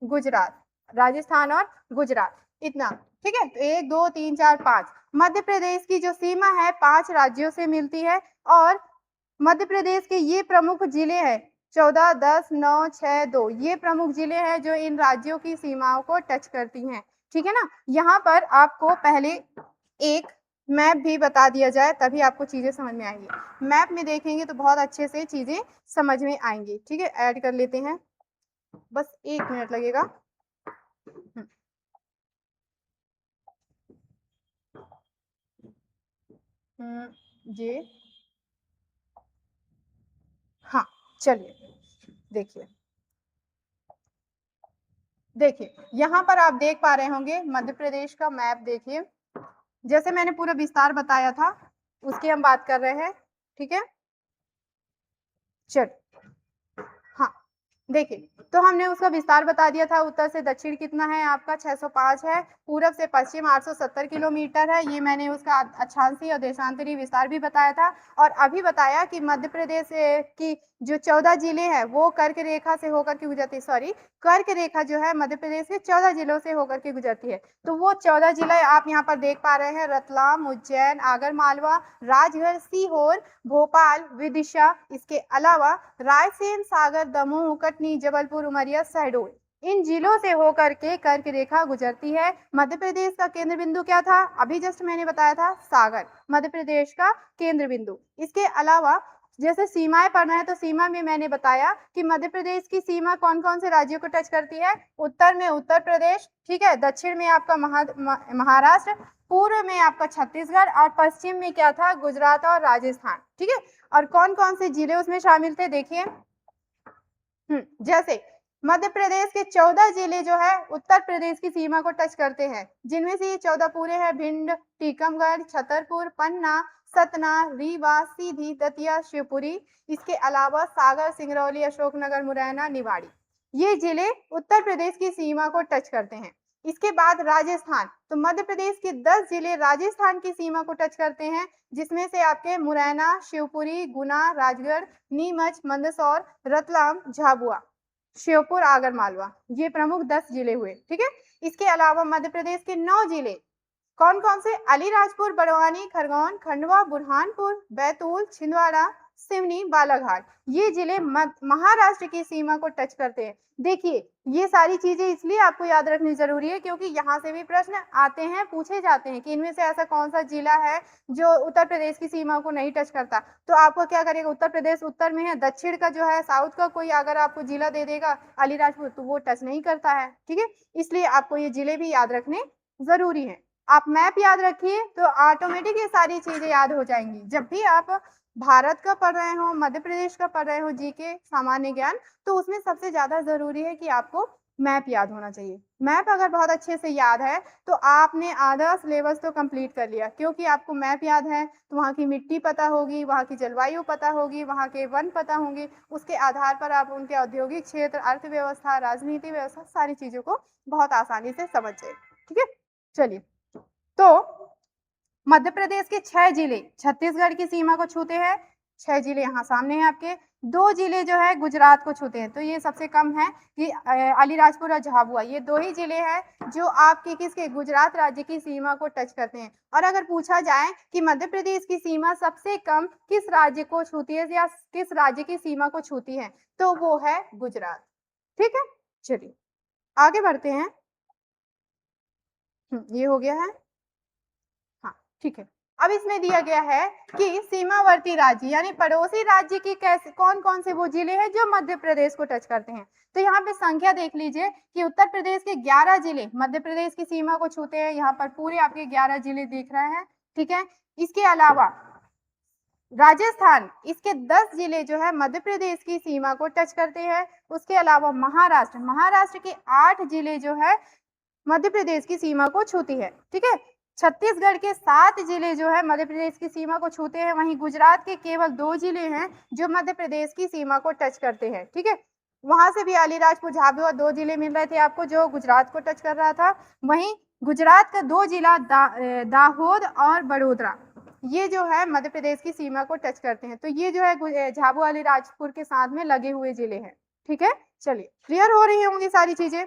Speaker 1: गुजरात, राजस्थान और गुजरात, इतना। ठीक है, तो 1 2 3 4 5 मध्य प्रदेश की जो सीमा है 5 राज्यों से मिलती है। और मध्य प्रदेश के ये प्रमुख जिले हैं 14 10 9 6 2, ये प्रमुख जिले हैं जो इन राज्यों की सीमाओं को टच करती हैं। ठीक है ना? यहाँ पर आपको पहले एक मैप भी बता दिया जाए तभी आपको चीजें समझ में आएंगी। मैप में देखेंगे तो बहुत अच्छे से चीजें समझ में आएंगी। ठीक है, ऐड कर लेते हैं, बस 1 मिनट लगेगा। ये, हाँ, चलिए देखिए, देखिए यहाँ पर आप देख पा रहे होंगे मध्य प्रदेश का मैप। देखिए, जैसे मैंने पूरा विस्तार बताया था उसकी हम बात कर रहे हैं। ठीक है, चल, हाँ, देखिए, तो हमने उसका विस्तार बता दिया था। उत्तर से दक्षिण कितना है आपका 605 है, पूरब से पश्चिम 870 किलोमीटर है। ये मैंने उसका अक्षांशीय और देशांतरी विस्तार भी बताया था। और अभी बताया कि मध्य प्रदेश की जो 14 जिले हैं वो कर्क रेखा से होकर के गुजरती, सॉरी, कर्क रेखा जो है मध्य प्रदेश के 14 जिलों से होकर के गुजरती है। तो वो 14 जिले आप यहाँ पर देख पा रहे हैं, रतलाम, उज्जैन, आगर मालवा, राजगढ़, सीहोर, भोपाल, विदिशा, इसके अलावा रायसेन, सागर, दमोह, कटनी, जबलपुर, उमरिया, शहडोल, इन जिलों से होकर के कर्क रेखा गुजरती है। मध्य प्रदेश का केंद्र बिंदु क्या था? अभी जस्ट मैंने बताया था, सागर, मध्य प्रदेश का केंद्र बिंदु। इसके अलावा जैसे सीमाएं पढ़ रहे हैं तो सीमा में मैंने बताया कि मध्य प्रदेश की सीमा कौन कौन से राज्यों को टच करती है। उत्तर में उत्तर प्रदेश, ठीक है, दक्षिण में आपका महाराष्ट्र, पूर्व में आपका छत्तीसगढ़, और पश्चिम में क्या था? गुजरात और राजस्थान। ठीक है, और कौन कौन से जिले उसमें शामिल थे देखिए। जैसे मध्य प्रदेश के 14 जिले जो है उत्तर प्रदेश की सीमा को टच करते हैं, जिनमें से ये 14 पूरे हैं भिंड, टीकमगढ़, छतरपुर, पन्ना, सतना, रीवा, सीधी, दतिया, शिवपुरी, इसके अलावा सागर, सिंगरौली, अशोकनगर, मुरैना, निवाड़ी, ये जिले उत्तर प्रदेश की सीमा को टच करते हैं। इसके बाद राजस्थान, तो मध्य प्रदेश के 10 जिले राजस्थान की सीमा को टच करते हैं, जिसमें से आपके मुरैना, शिवपुरी, गुना, राजगढ़, नीमच, मंदसौर, रतलाम, झाबुआ, श्योपुर, आगर मालवा, ये प्रमुख 10 जिले हुए। ठीक है, इसके अलावा मध्य प्रदेश के 9 जिले कौन कौन से? अलीराजपुर, बड़वानी, खरगोन, खंडवा, बुरहानपुर, बैतूल, छिंदवाड़ा, सिवनी, बालाघाट, ये जिले महाराष्ट्र की सीमा को टच करते हैं। देखिए, ये सारी चीजें इसलिए आपको याद रखनी जरूरी है क्योंकि यहाँ से भी प्रश्न आते हैं, पूछे जाते हैं कि इनमें से ऐसा कौन सा जिला है जो उत्तर प्रदेश की सीमा को नहीं टच करता। तो आपको क्या करेगा, उत्तर प्रदेश उत्तर में है, दक्षिण का जो है, साउथ का कोई अगर आपको जिला दे देगा अलीराजपुर, तो वो टच नहीं करता है। ठीक है, इसलिए आपको ये जिले भी याद रखने जरूरी है। आप मैप याद रखिए तो ऑटोमेटिक ये सारी चीजें याद हो जाएंगी। जब भी आप भारत का पढ़ रहे हो, मध्य प्रदेश का पढ़ रहे हो, जीके, सामान्य ज्ञान, तो उसमें सबसे ज्यादा जरूरी है कि आपको मैप याद होना चाहिए। मैप अगर बहुत अच्छे से याद है तो आपने आधा सिलेबस तो कंप्लीट कर लिया, क्योंकि आपको मैप याद है तो वहाँ की मिट्टी पता होगी, वहाँ की जलवायु पता होगी, वहाँ के वन पता होंगे, उसके आधार पर आप उनके औद्योगिक क्षेत्र, अर्थव्यवस्था, राजनीति व्यवस्था, सारी चीजों को बहुत आसानी से समझ जाए। ठीक है, चलिए, तो मध्य प्रदेश के 6 जिले छत्तीसगढ़ की सीमा को छूते हैं। 6 जिले यहाँ सामने हैं आपके। 2 जिले जो है गुजरात को छूते हैं, तो ये सबसे कम है कि अलीराजपुर और झाबुआ, ये 2 ही जिले हैं जो आपके किसके, गुजरात राज्य की सीमा को टच करते हैं। और अगर पूछा जाए कि मध्य प्रदेश की सीमा सबसे कम किस राज्य को छूती है या किस राज्य की सीमा को छूती है, तो वो है गुजरात। ठीक है, चलिए आगे बढ़ते हैं। ये हो गया है, हाँ ठीक है। अब इसमें दिया गया है कि सीमावर्ती राज्य यानी पड़ोसी राज्य की कैसे कौन कौन से वो जिले हैं जो मध्य प्रदेश को टच करते हैं। तो यहाँ पे संख्या देख लीजिए कि उत्तर प्रदेश के 11 जिले मध्य प्रदेश की सीमा को छूते हैं। यहाँ पर पूरे आपके 11 जिले दिख रहे हैं। ठीक है, इसके अलावा राजस्थान, इसके 10 जिले जो है मध्य प्रदेश की सीमा को टच करते हैं। उसके अलावा महाराष्ट्र, महाराष्ट्र के 8 जिले जो है मध्य प्रदेश की सीमा को छूती है। ठीक है, छत्तीसगढ़ के 7 जिले जो है मध्य प्रदेश की सीमा को छूते हैं। वहीं गुजरात के केवल 2 जिले हैं जो मध्य प्रदेश की सीमा को टच करते हैं। ठीक है, वहां से भी अलीराजपुर, झाबुआ 2 जिले मिल रहे थे आपको जो गुजरात को टच कर रहा था। वहीं गुजरात का 2 जिला दाहोद और बड़ोदरा, ये जो है मध्य प्रदेश की सीमा को टच करते हैं। तो ये जो है झाबुआ, अलीराजपुर के साथ में लगे हुए जिले हैं। ठीक है, चलिए क्लियर हो रही होंगी सारी चीजें।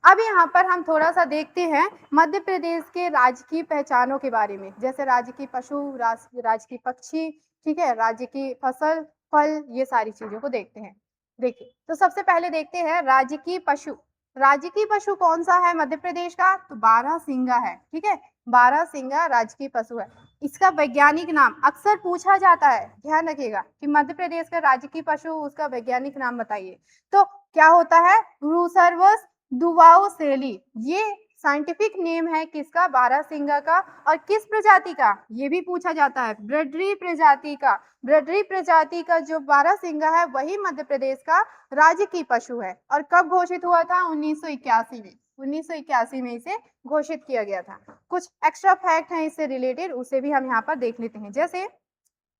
Speaker 1: अब यहाँ पर हम थोड़ा सा देखते हैं मध्य प्रदेश के राज्य की पहचानों के बारे में, जैसे राज्य की पशु, राज्य की पक्षी, ठीक है, राज्य की फसल, फल, ये सारी चीजों को देखते हैं। देखिए, तो सबसे पहले देखते हैं राज्य की पशु। राज्य की पशु कौन सा है मध्य प्रदेश का? तो बारहसिंगा है। ठीक है, बारहसिंगा राज्य की पशु है। इसका वैज्ञानिक नाम अक्सर पूछा जाता है, ध्यान रखिएगा कि मध्य प्रदेश का राज्य की पशु, उसका वैज्ञानिक नाम बताइए। तो क्या होता है? ब्रूसर्वस दुवाओसेली, ये साइंटिफिक नेम है किसका? बारहसिंगा का। और किस प्रजाति का? ये भी पूछा जाता है, ब्रडरी प्रजाति का। ब्रडरी प्रजाति का जो बारहसिंगा है वही मध्य प्रदेश का राज्य की पशु है। और कब घोषित हुआ था? 1981 में। 1981 में इसे घोषित किया गया था। कुछ एक्स्ट्रा फैक्ट हैं इससे रिलेटेड, उसे भी हम यहाँ पर देख लेते हैं। जैसे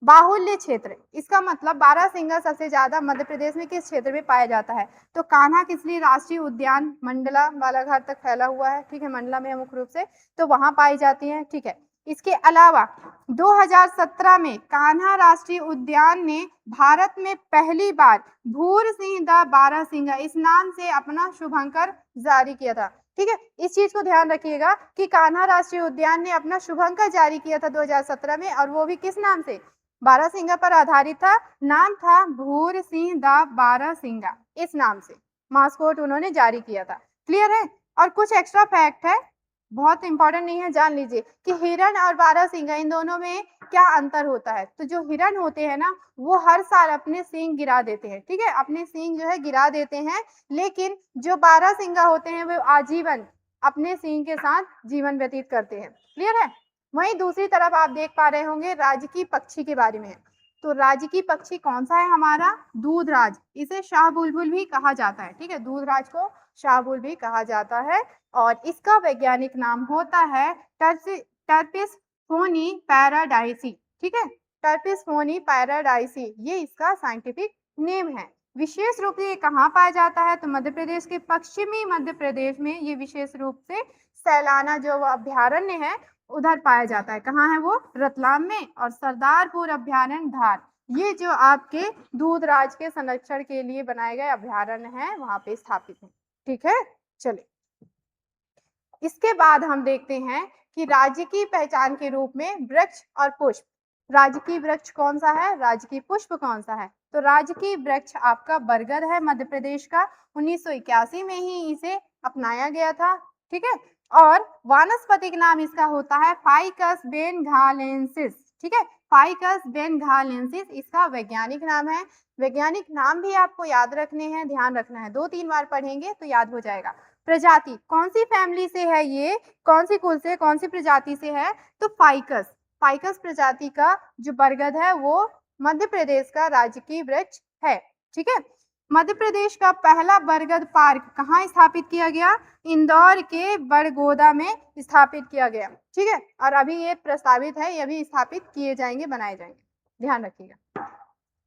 Speaker 1: बाहुल्य क्षेत्र, इसका मतलब बारहसिंगा सबसे ज्यादा मध्य प्रदेश में किस क्षेत्र में पाया जाता है? तो कान्हा किसली राष्ट्रीय उद्यान मंडला बालाघाट तक फैला हुआ है। ठीक है, मंडला में मुख्य रूप से, तो वहां पाई जाती है। ठीक है, इसके अलावा 2017 में कान्हा राष्ट्रीय उद्यान ने भारत में पहली बार भूर सिंह द बारहसिंगा इस नाम से अपना शुभंकर जारी किया था। ठीक है, इस चीज को ध्यान रखिएगा कि कान्हा राष्ट्रीय उद्यान ने अपना शुभंकर जारी किया था 2017 में, और वो भी किस नाम से? बारहसिंगा पर आधारित था। नाम था भूर सिंह द बारहसिंगा, इस नाम से मास्कोट उन्होंने जारी किया था। क्लियर है? और कुछ एक्स्ट्रा फैक्ट है, बहुत इंपॉर्टेंट नहीं है, जान लीजिए कि हिरण और बारहसिंगा इन दोनों में क्या अंतर होता है। तो जो हिरण होते हैं ना, वो हर साल अपने सींग गिरा देते हैं। ठीक है, अपने सींग जो है गिरा देते हैं, लेकिन जो बारहसिंगा होते हैं वो आजीवन अपने सींग के साथ जीवन व्यतीत करते हैं। क्लियर है? वहीं दूसरी तरफ आप देख पा रहे होंगे राज्य की पक्षी के बारे में। तो राज्य की पक्षी कौन सा है हमारा? दूधराज, इसे शाह बुलबुल भी कहा जाता है। ठीक है, दूधराज को शाह बुलबुल भी कहा जाता है। और इसका वैज्ञानिक नाम होता है टर्पिस फोनी पैराडाइसी, ठीक है, टर्पिस फोनी पैराडाइसी, ये इसका साइंटिफिक नेम है। विशेष रूप से ये कहाँ पाया जाता है? तो मध्य प्रदेश के पश्चिमी मध्य प्रदेश में ये विशेष रूप से सैलाना जो अभ्यारण्य है उधर पाया जाता है। कहाँ है वो? रतलाम में। और सरदारपुर अभ्यारण्य धार, ये जो आपके दूधराज के संरक्षण के लिए बनाए गए अभ्यारण्य है वहां पे स्थापित है। ठीक है, चलिए इसके बाद हम देखते हैं कि राज्य की पहचान के रूप में वृक्ष और पुष्प। राजकीय वृक्ष कौन सा है? राजकीय पुष्प कौन सा है? तो राजकीय वृक्ष आपका बरगद है मध्य प्रदेश का। 1981 में ही इसे अपनाया गया था। ठीक है, और वानस्पतिक नाम इसका होता है फाइकस बेंगालेंसिस। ठीक है, फाइकस बेंगालेंसिस इसका वैज्ञानिक नाम है। वैज्ञानिक नाम भी आपको याद रखने हैं, ध्यान रखना है, 2-3 बार पढ़ेंगे तो याद हो जाएगा। प्रजाति कौन सी फैमिली से है ये, कौन सी कुल से, कौन सी प्रजाति से है? तो फाइकस, फाइकस प्रजाति का जो बरगद है वो मध्य प्रदेश का राजकीय वृक्ष है। ठीक है, मध्य प्रदेश का पहला बरगद पार्क कहाँ स्थापित किया गया? इंदौर के बड़गोदा में स्थापित किया गया। ठीक है, और अभी ये प्रस्तावित है, ये भी स्थापित किए जाएंगे, बनाए जाएंगे, ध्यान रखिएगा।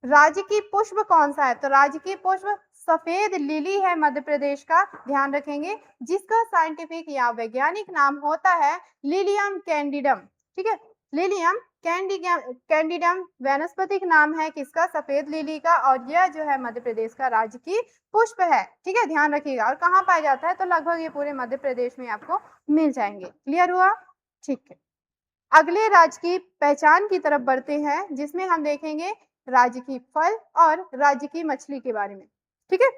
Speaker 1: राजकीय पुष्प कौन सा है? तो राजकीय पुष्प सफेद लिली है मध्य प्रदेश का, ध्यान रखेंगे, जिसका साइंटिफिक या वैज्ञानिक नाम होता है लिलियम कैंडिडम। ठीक है, लिलियम कैंडिडम वनस्पतिक नाम है किसका? सफेद लिली का, और यह जो है मध्य प्रदेश का राजकीय पुष्प है। ठीक है, ध्यान रखिएगा। और कहाँ पाया जाता है? तो लगभग ये पूरे मध्य प्रदेश में आपको मिल जाएंगे। क्लियर हुआ? ठीक है, अगले राज्य की पहचान की तरफ बढ़ते हैं, जिसमें हम देखेंगे राज्य की फल और राज्य की मछली के बारे में। ठीक है,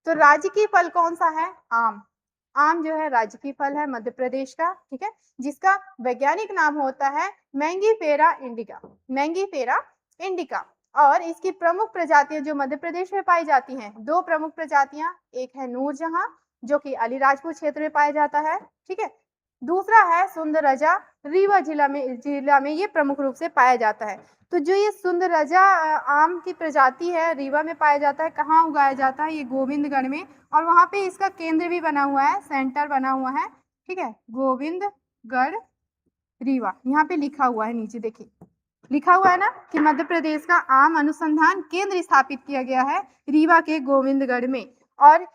Speaker 1: तो राज्य की फल कौन सा है? आम। आम जो है राज्य की फल है मध्य प्रदेश का। ठीक है, जिसका वैज्ञानिक नाम होता है मैंगीफेरा इंडिका, मैंगीफेरा इंडिका। और इसकी प्रमुख प्रजातियां जो मध्य प्रदेश में पाई जाती हैं, 2 प्रमुख प्रजातियां, एक है नूरजहां जो कि अलीराजपुर क्षेत्र में पाया जाता है। ठीक है, दूसरा है सुंदरजा, रीवा जिला में ये प्रमुख रूप से पाया जाता है। तो जो ये सुंदरजा आम की प्रजाति है रीवा में पाया जाता है। कहाँ उगाया जाता है? ये गोविंदगढ़ में, और वहां पे इसका केंद्र भी बना हुआ है, सेंटर बना हुआ है। ठीक है, गोविंदगढ़ रीवा, यहाँ पे लिखा हुआ है, नीचे देखिए लिखा हुआ है ना कि मध्य प्रदेश का आम अनुसंधान केंद्र स्थापित किया गया है रीवा के गोविंदगढ़ में। और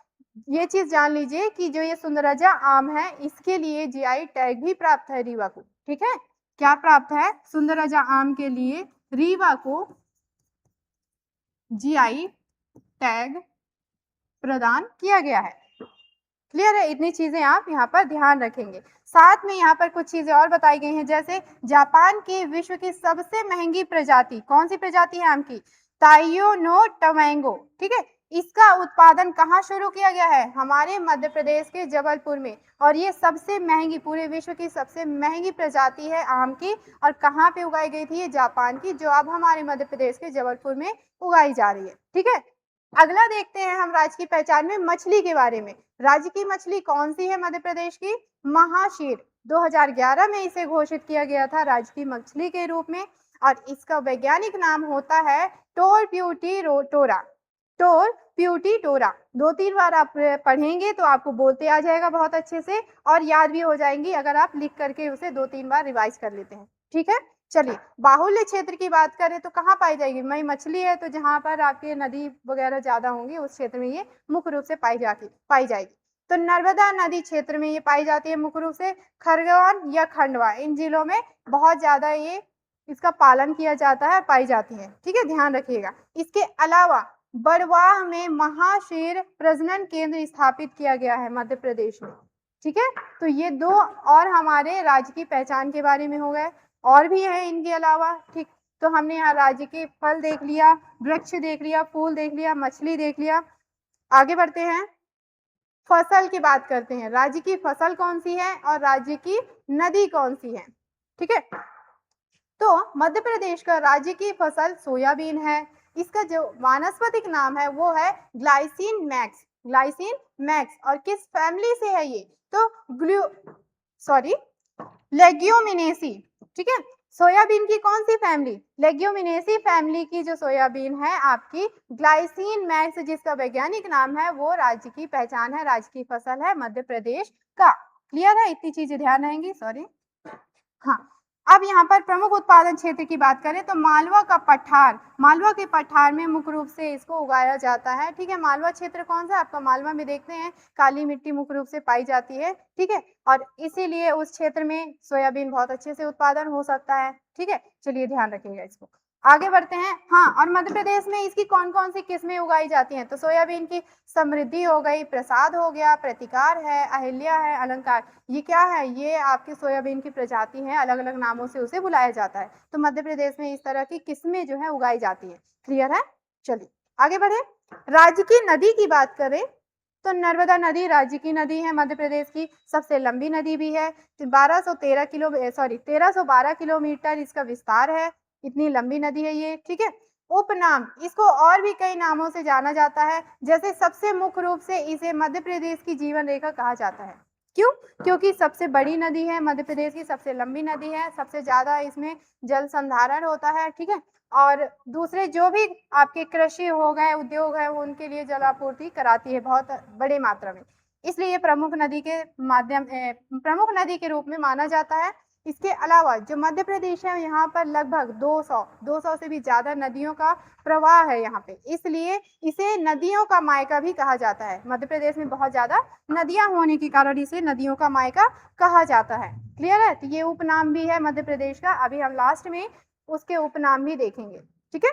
Speaker 1: ये चीज जान लीजिए कि जो ये सुंदरजा आम है इसके लिए जीआई टैग भी प्राप्त है रीवा को। ठीक है, क्या प्राप्त है? सुंदरजा आम के लिए रीवा को जीआई टैग प्रदान किया गया है। क्लियर है? इतनी चीजें आप यहाँ पर ध्यान रखेंगे। साथ में यहाँ पर कुछ चीजें और बताई गई हैं, जैसे जापान की विश्व की सबसे महंगी प्रजाति कौन सी प्रजाति है आम की? ताइयो नो टमैंगो। ठीक है, इसका उत्पादन कहाँ शुरू किया गया है? हमारे मध्य प्रदेश के जबलपुर में। और ये सबसे महंगी, पूरे विश्व की सबसे महंगी प्रजाति है आम की। और कहाँ पे उगाई गई थी? ये जापान की, जो अब हमारे मध्य प्रदेश के जबलपुर में उगाई जा रही है। ठीक है, अगला देखते हैं हम राज्य की पहचान में मछली के बारे में। राज्य की मछली कौन सी है मध्य प्रदेश की? महाशीर। 2011 में इसे घोषित किया गया था राज्य की मछली के रूप में। और इसका वैज्ञानिक नाम होता है टोरप्यूटिटोरा, टोरप्यूटिटोरा। 2-3 बार आप पढ़ेंगे तो आपको बोलते आ जाएगा बहुत अच्छे से, और याद भी हो जाएंगी अगर आप लिख करके उसे 2-3 बार रिवाइज कर लेते हैं। ठीक है, चलिए बाहुल्य क्षेत्र की बात करें तो कहाँ पाई जाएगी? मई मछली है, तो जहाँ पर आपके नदी वगैरह ज्यादा होंगी उस क्षेत्र में ये मुख्य रूप से पाई जाएगी। तो नर्मदा नदी क्षेत्र में ये पाई जाती है मुख्य रूप से। खरगोन या खंडवा, इन जिलों में बहुत ज्यादा ये इसका पालन किया जाता है, पाई जाती है। ठीक है, ध्यान रखिएगा। इसके अलावा बड़वाह में महाशीर प्रजनन केंद्र स्थापित किया गया है मध्य प्रदेश में। ठीक है, तो ये 2 और हमारे राज्य की पहचान के बारे में हो गए। और भी है इनके अलावा। ठीक, तो हमने यहाँ राज्य के फल देख लिया, वृक्ष देख लिया, फूल देख लिया, मछली देख लिया। आगे बढ़ते हैं, फसल की बात करते हैं। राज्य की फसल कौन सी है और राज्य की नदी कौन सी है? ठीक है, तो मध्य प्रदेश का राज्य की फसल सोयाबीन है। इसका जो वानस्पतिक नाम है वो है ग्लाइसिन मैक्स, ग्लाइसिन मैक्स। और किस फैमिली से है ये? तो लेग्यूमिनेसी। ठीक है, सोयाबीन की कौन सी फैमिली? लेग्यूमिनेसी फैमिली की जो सोयाबीन है आपकी ग्लाइसिन मैक्स, जिसका वैज्ञानिक नाम है, वो राज्य की पहचान है, राज्य की फसल है मध्य प्रदेश का। क्लियर है? इतनी चीजें ध्यान रहेंगी। हाँ, अब यहाँ पर प्रमुख उत्पादन क्षेत्र की बात करें तो मालवा का पठार, मालवा के पठार में मुख्य रूप से इसको उगाया जाता है। ठीक है, मालवा क्षेत्र कौन सा आपका, मालवा में देखते हैं काली मिट्टी मुख्य रूप से पाई जाती है। ठीक है, और इसीलिए उस क्षेत्र में सोयाबीन बहुत अच्छे से उत्पादन हो सकता है। ठीक है, चलिए ध्यान रखिएगा इसको। आगे बढ़ते हैं। हाँ, और मध्य प्रदेश में इसकी कौन कौन सी किस्में उगाई जाती हैं, तो सोयाबीन की समृद्धि हो गई, प्रसाद हो गया, प्रतिकार है, अहिल्या है, अलंकार, ये क्या है, ये आपकी सोयाबीन की प्रजाति है, अलग अलग नामों से उसे बुलाया जाता है। तो मध्य प्रदेश में इस तरह की किस्में जो है उगाई जाती है। क्लियर है, चलिए आगे बढ़े। राज्य की नदी की बात करें तो नर्मदा नदी राज्य की नदी है, मध्य प्रदेश की सबसे लंबी नदी भी है। 1312 किलोमीटर इसका विस्तार है, इतनी लंबी नदी है ये। ठीक है, उपनाम, इसको और भी कई नामों से जाना जाता है, जैसे सबसे मुख्य रूप से इसे मध्य प्रदेश की जीवन रेखा कहा जाता है। क्यों? क्योंकि सबसे बड़ी नदी है, मध्य प्रदेश की सबसे लंबी नदी है, सबसे ज्यादा इसमें जल संधारण होता है। ठीक है, और दूसरे जो भी आपके कृषि हो गए, उद्योग है, उनके लिए जल आपूर्ति कराती है बहुत बड़ी मात्रा में, इसलिए प्रमुख नदी के प्रमुख नदी के रूप में माना जाता है। इसके अलावा जो मध्य प्रदेश है यहाँ पर लगभग 200 से भी ज्यादा नदियों का प्रवाह है यहाँ पे, इसलिए इसे नदियों का मायका भी कहा जाता है। मध्य प्रदेश में बहुत ज्यादा नदियां होने के कारण इसे नदियों का मायका कहा जाता है। क्लियर है, तो ये उपनाम भी है मध्य प्रदेश का, अभी हम लास्ट में उसके उपनाम भी देखेंगे। ठीक है,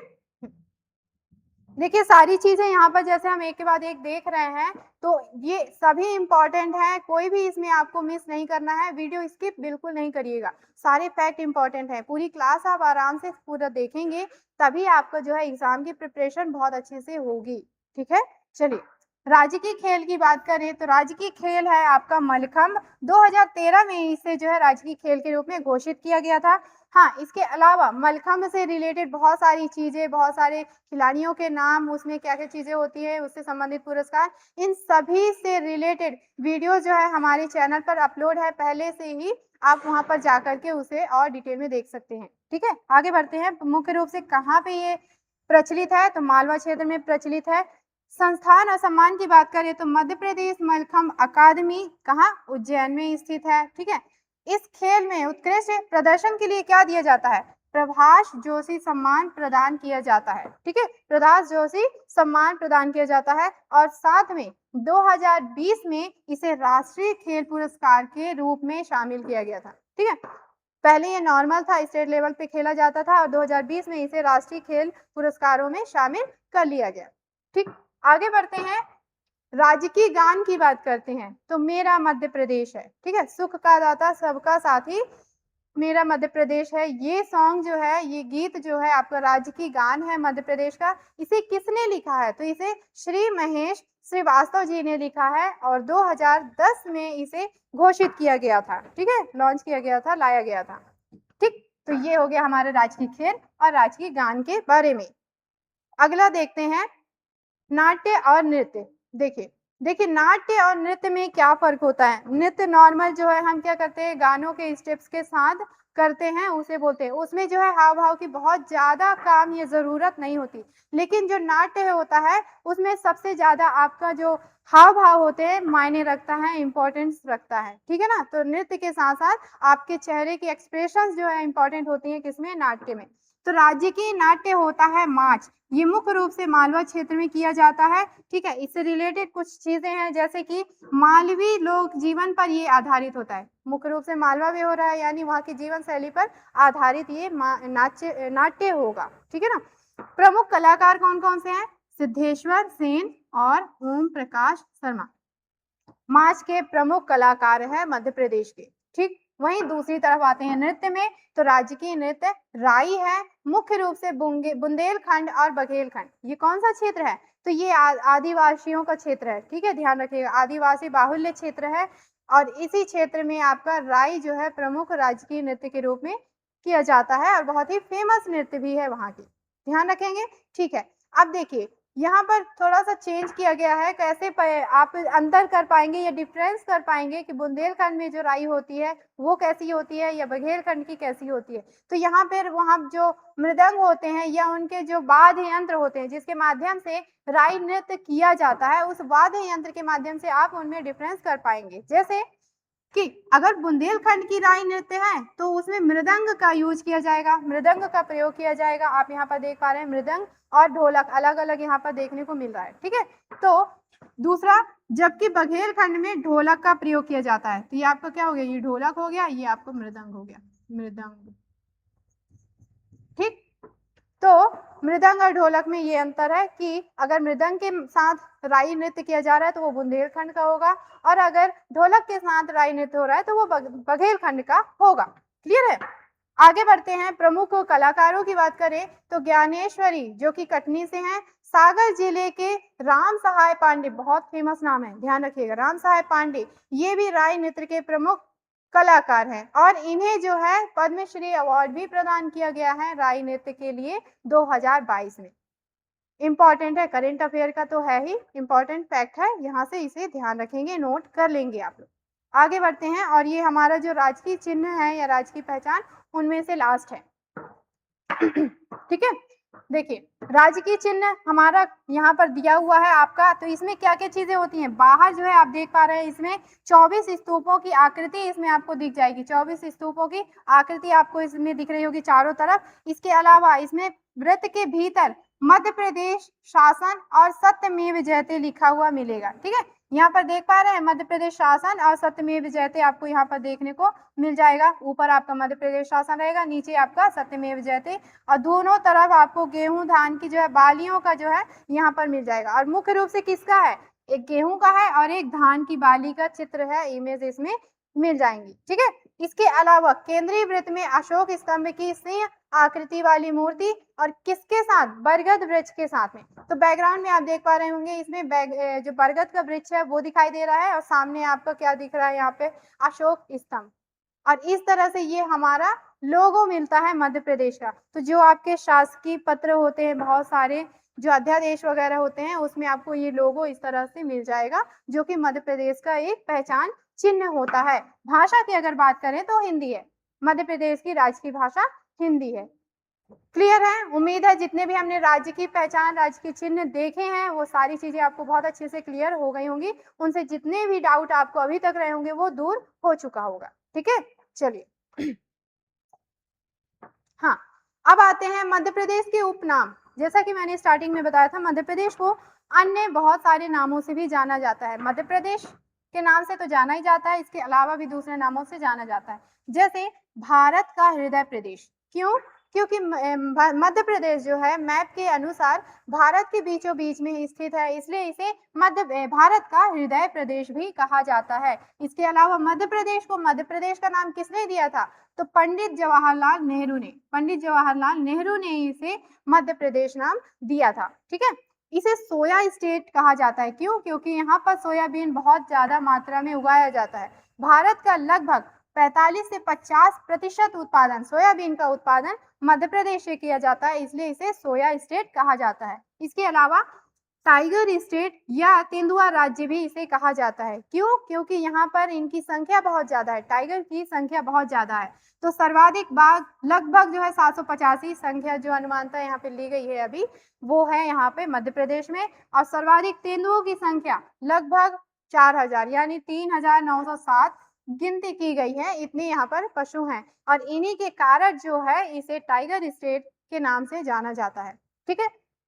Speaker 1: देखिए सारी चीजें यहाँ पर जैसे हम एक के बाद एक देख रहे हैं, तो ये सभी इंपॉर्टेंट है, कोई भी इसमें आपको मिस नहीं करना है, वीडियो स्किप बिल्कुल नहीं करिएगा, सारे फैक्ट इंपॉर्टेंट है। पूरी क्लास आप आराम से पूरा देखेंगे, तभी आपका जो है एग्जाम की प्रिपरेशन बहुत अच्छे से होगी। ठीक है, चलिए राज्य की खेल की बात करें तो राज्य की खेल है आपका मलखंभ। 2013 में इसे जो है राज्य की खेल के रूप में घोषित किया गया था। हाँ, इसके अलावा मलखंभ से रिलेटेड बहुत सारी चीजें, बहुत सारे खिलाड़ियों के नाम, उसमें क्या क्या चीजें होती है, उससे संबंधित पुरस्कार, इन सभी से रिलेटेड वीडियो जो है हमारे चैनल पर अपलोड है पहले से ही, आप वहां पर जाकर के उसे और डिटेल में देख सकते हैं। ठीक है, आगे बढ़ते हैं। मुख्य रूप से कहाँ पे ये प्रचलित है, तो मालवा क्षेत्र में प्रचलित है। संस्थान और सम्मान की बात करें तो मध्य प्रदेश मलखंभ अकादमी कहाँ, उज्जैन में स्थित है। ठीक है, इस खेल में उत्कृष्ट प्रदर्शन के लिए क्या दिया जाता है, प्रभाष जोशी सम्मान प्रदान किया जाता है। ठीक है, प्रभाष जोशी सम्मान प्रदान किया जाता है, और साथ में 2020 में इसे राष्ट्रीय खेल पुरस्कार के रूप में शामिल किया गया था। ठीक है, पहले ये नॉर्मल था, स्टेट लेवल पे खेला जाता था, और 2020 में इसे राष्ट्रीय खेल पुरस्कारों में शामिल कर लिया गया। ठीक, आगे बढ़ते हैं। राज्य की गान की बात करते हैं तो मेरा मध्य प्रदेश है। ठीक है, सुख का दाता सबका साथी मेरा मध्य प्रदेश है, ये सॉन्ग जो है, ये गीत जो है आपका राज्य की गान है मध्य प्रदेश का। इसे किसने लिखा है, तो इसे श्री महेश श्रीवास्तव जी ने लिखा है, और 2010 में इसे घोषित किया गया था। ठीक है, लॉन्च किया गया था, लाया गया था। ठीक, तो ये हो गया हमारे राज्य की खेल और राज्य की गान के बारे में। अगला देखते हैं, नाट्य और नृत्य। देखिए देखिए नाट्य और नृत्य में क्या फर्क होता है। नृत्य नॉर्मल जो है हम क्या करते हैं, गानों के स्टेप्स के साथ करते हैं, उसे बोलते हैं, उसमें जो है हाव भाव की बहुत ज्यादा काम या जरूरत नहीं होती। लेकिन जो नाट्य होता है उसमें सबसे ज्यादा आपका जो हाव भाव होते हैं मायने रखता है, इंपॉर्टेंस रखता है। ठीक है ना, तो नृत्य के साथ साथ आपके चेहरे की एक्सप्रेशंस जो है इंपॉर्टेंट होती है, किसमें, नाट्य में। तो राज्य की नाट्य होता है माच, ये मुख्य रूप से मालवा क्षेत्र में किया जाता है। ठीक है, इससे रिलेटेड कुछ चीजें हैं, जैसे कि मालवी लोक जीवन पर ये आधारित होता है, मुख्य रूप से मालवा में हो रहा है, यानी वहाँ की जीवन शैली पर आधारित ये नाट्य होगा। ठीक है ना, प्रमुख कलाकार कौन कौन से हैं, सिद्धेश्वर सेन और ओम प्रकाश शर्मा माच के प्रमुख कलाकार है मध्य प्रदेश के। ठीक, वहीं दूसरी तरफ आते हैं नृत्य में, तो राज्य की नृत्य राई है, मुख्य रूप से बुंदेलखंड और बघेलखंड। ये कौन सा क्षेत्र है, तो ये आदिवासियों का क्षेत्र है। ठीक है, ध्यान रखिएगा, आदिवासी बाहुल्य क्षेत्र है, और इसी क्षेत्र में आपका राई जो है प्रमुख राजकीय नृत्य के रूप में किया जाता है, और बहुत ही फेमस नृत्य भी है वहाँ की, ध्यान रखेंगे। ठीक है, अब देखिए यहाँ पर थोड़ा सा चेंज किया गया है, कैसे आप अंतर कर पाएंगे या डिफरेंस कर पाएंगे कि बुंदेलखंड में जो राई होती है वो कैसी होती है या बघेलखंड की कैसी होती है। तो यहाँ पर वहाँ जो मृदंग होते हैं या उनके जो वाद्य यंत्र होते हैं जिसके माध्यम से राई नृत्य किया जाता है, उस वाद्य यंत्र के माध्यम से आप उनमें डिफरेंस कर पाएंगे। जैसे कि अगर बुंदेलखंड की राई नृत्य है तो उसमें मृदंग का यूज किया जाएगा, मृदंग का प्रयोग किया जाएगा। आप यहाँ पर देख पा रहे हैं मृदंग और ढोलक अलग अलग यहाँ पर देखने को मिल रहा है, ठीक है। तो दूसरा, जबकि बघेलखंड में ढोलक का प्रयोग किया जाता है, तो ये आपका क्या हो गया, ये ढोलक हो गया, ये आपको मृदंग हो गया, मृदंग, ठीक। तो मृदंग और ढोलक में ये अंतर है कि अगर मृदंग के साथ राई नृत्य किया जा रहा है तो वो बुंदेलखंड का होगा, और अगर ढोलक के साथ राई नृत्य हो रहा है तो वो बघेलखंड का होगा। क्लियर है। आगे बढ़ते हैं, प्रमुख कलाकारों की बात करें तो ज्ञानेश्वरी जो कि कटनी से हैं, सागर जिले के राम सहाय पांडे, बहुत फेमस नाम है, ध्यान रखिएगा, राम सहाय पांडे, ये भी राय नृत्य के प्रमुख कलाकार हैं और इन्हें जो है पद्मश्री अवार्ड भी प्रदान किया गया है राय नृत्य के लिए 2022 में। इंपॉर्टेंट है, करेंट अफेयर का तो है ही, इंपॉर्टेंट फैक्ट है, यहाँ से इसे ध्यान रखेंगे, नोट कर लेंगे आप लोग। आगे बढ़ते हैं, और ये हमारा जो राजकीय चिन्ह है या राजकीय पहचान उनमें से लास्ट है। ठीक है, देखिए राजकीय चिन्ह हमारा यहाँ पर दिया हुआ है आपका, तो इसमें क्या क्या चीजें होती हैं, बाहर जो है आप देख पा रहे हैं इसमें 24 स्तूपों की आकृति इसमें आपको दिख जाएगी, 24 स्तूपों की आकृति आपको इसमें दिख रही होगी चारों तरफ। इसके अलावा इसमें वृत्त के भीतर मध्य प्रदेश शासन और सत्यमेव जयते लिखा हुआ मिलेगा, ठीक है। यहाँ पर देख पा रहे हैं मध्य प्रदेश शासन और सत्यमेव जयते आपको यहाँ पर देखने को मिल जाएगा, ऊपर आपका मध्य प्रदेश शासन रहेगा, नीचे आपका सत्यमेव जयते, और दोनों तरफ आपको गेहूं धान की जो है बालियों का जो है यहाँ पर मिल जाएगा। और मुख्य रूप से किसका है, एक गेहूं का है और एक धान की बाली का चित्र है, इमेज इसमें मिल जाएंगी, ठीक है। इसके अलावा केंद्रीय वृत्त में अशोक स्तंभ की सिंह आकृति वाली मूर्ति, और किसके साथ, बरगद वृक्ष के साथ में। तो बैकग्राउंड में आप देख पा रहे होंगे इसमें जो बरगद का वृक्ष है वो दिखाई दे रहा है, और सामने आपका क्या दिख रहा है यहाँ पे, अशोक स्तंभ। और इस तरह से ये हमारा लोगो मिलता है मध्य प्रदेश का। तो जो आपके शासकीय पत्र होते हैं, बहुत सारे जो अध्यादेश वगैरह होते हैं, उसमें आपको ये लोगो इस तरह से मिल जाएगा, जो कि मध्य प्रदेश का एक पहचान चिन्ह होता है। भाषा की अगर बात करें तो हिंदी है, मध्य प्रदेश की राजकीय भाषा हिंदी है। क्लियर है, उम्मीद है जितने भी हमने राज्य की पहचान, राज्य के चिन्ह देखे हैं, वो सारी चीजें आपको बहुत अच्छे से क्लियर हो गई होंगी, उनसे जितने भी डाउट आपको अभी तक रहे होंगे वो दूर हो चुका होगा, ठीक है। चलिए हाँ, अब आते हैं मध्य प्रदेश के उपनाम। जैसा कि मैंने स्टार्टिंग में बताया था, मध्य प्रदेश को अन्य बहुत सारे नामों से भी जाना जाता है। मध्य प्रदेश के नाम से तो जाना ही जाता है, इसके अलावा भी दूसरे नामों से जाना जाता है, जैसे भारत का हृदय प्रदेश। क्यों, क्योंकि मध्य प्रदेश जो है मैप के अनुसार भारत के बीचों बीच में स्थित है, इसलिए इसे मध्य भारत का हृदय प्रदेश भी कहा जाता है। इसके अलावा मध्य प्रदेश को मध्य प्रदेश का नाम किसने दिया था, तो पंडित जवाहरलाल नेहरू ने, पंडित जवाहरलाल नेहरू ने इसे मध्य प्रदेश नाम दिया था, ठीक है। इसे सोया स्टेट कहा जाता है, क्यों, क्योंकि यहाँ पर सोयाबीन बहुत ज्यादा मात्रा में उगाया जाता है। भारत का लगभग 45 से 50% उत्पादन, सोयाबीन का उत्पादन मध्य प्रदेश से किया जाता है, इसलिए इसे सोया स्टेट कहा जाता है। इसके अलावा टाइगर स्टेट या तेंदुआ राज्य भी इसे कहा जाता है, क्यों, क्योंकि यहाँ पर इनकी संख्या बहुत ज्यादा है, टाइगर की संख्या बहुत ज्यादा है। तो सर्वाधिक बाघ लगभग जो है 785 संख्या जो अनुमानता यहाँ पे ली गई है अभी, वो है यहाँ पे मध्य प्रदेश में, और सर्वाधिक तेंदुओं की संख्या लगभग 4000 यानी 3907 गिनती की गई है, इतने यहाँ पर पशु हैं, और इन्हीं के कारण जो है इसे टाइगर स्टेट के नाम से जाना जाता है, ठीक है।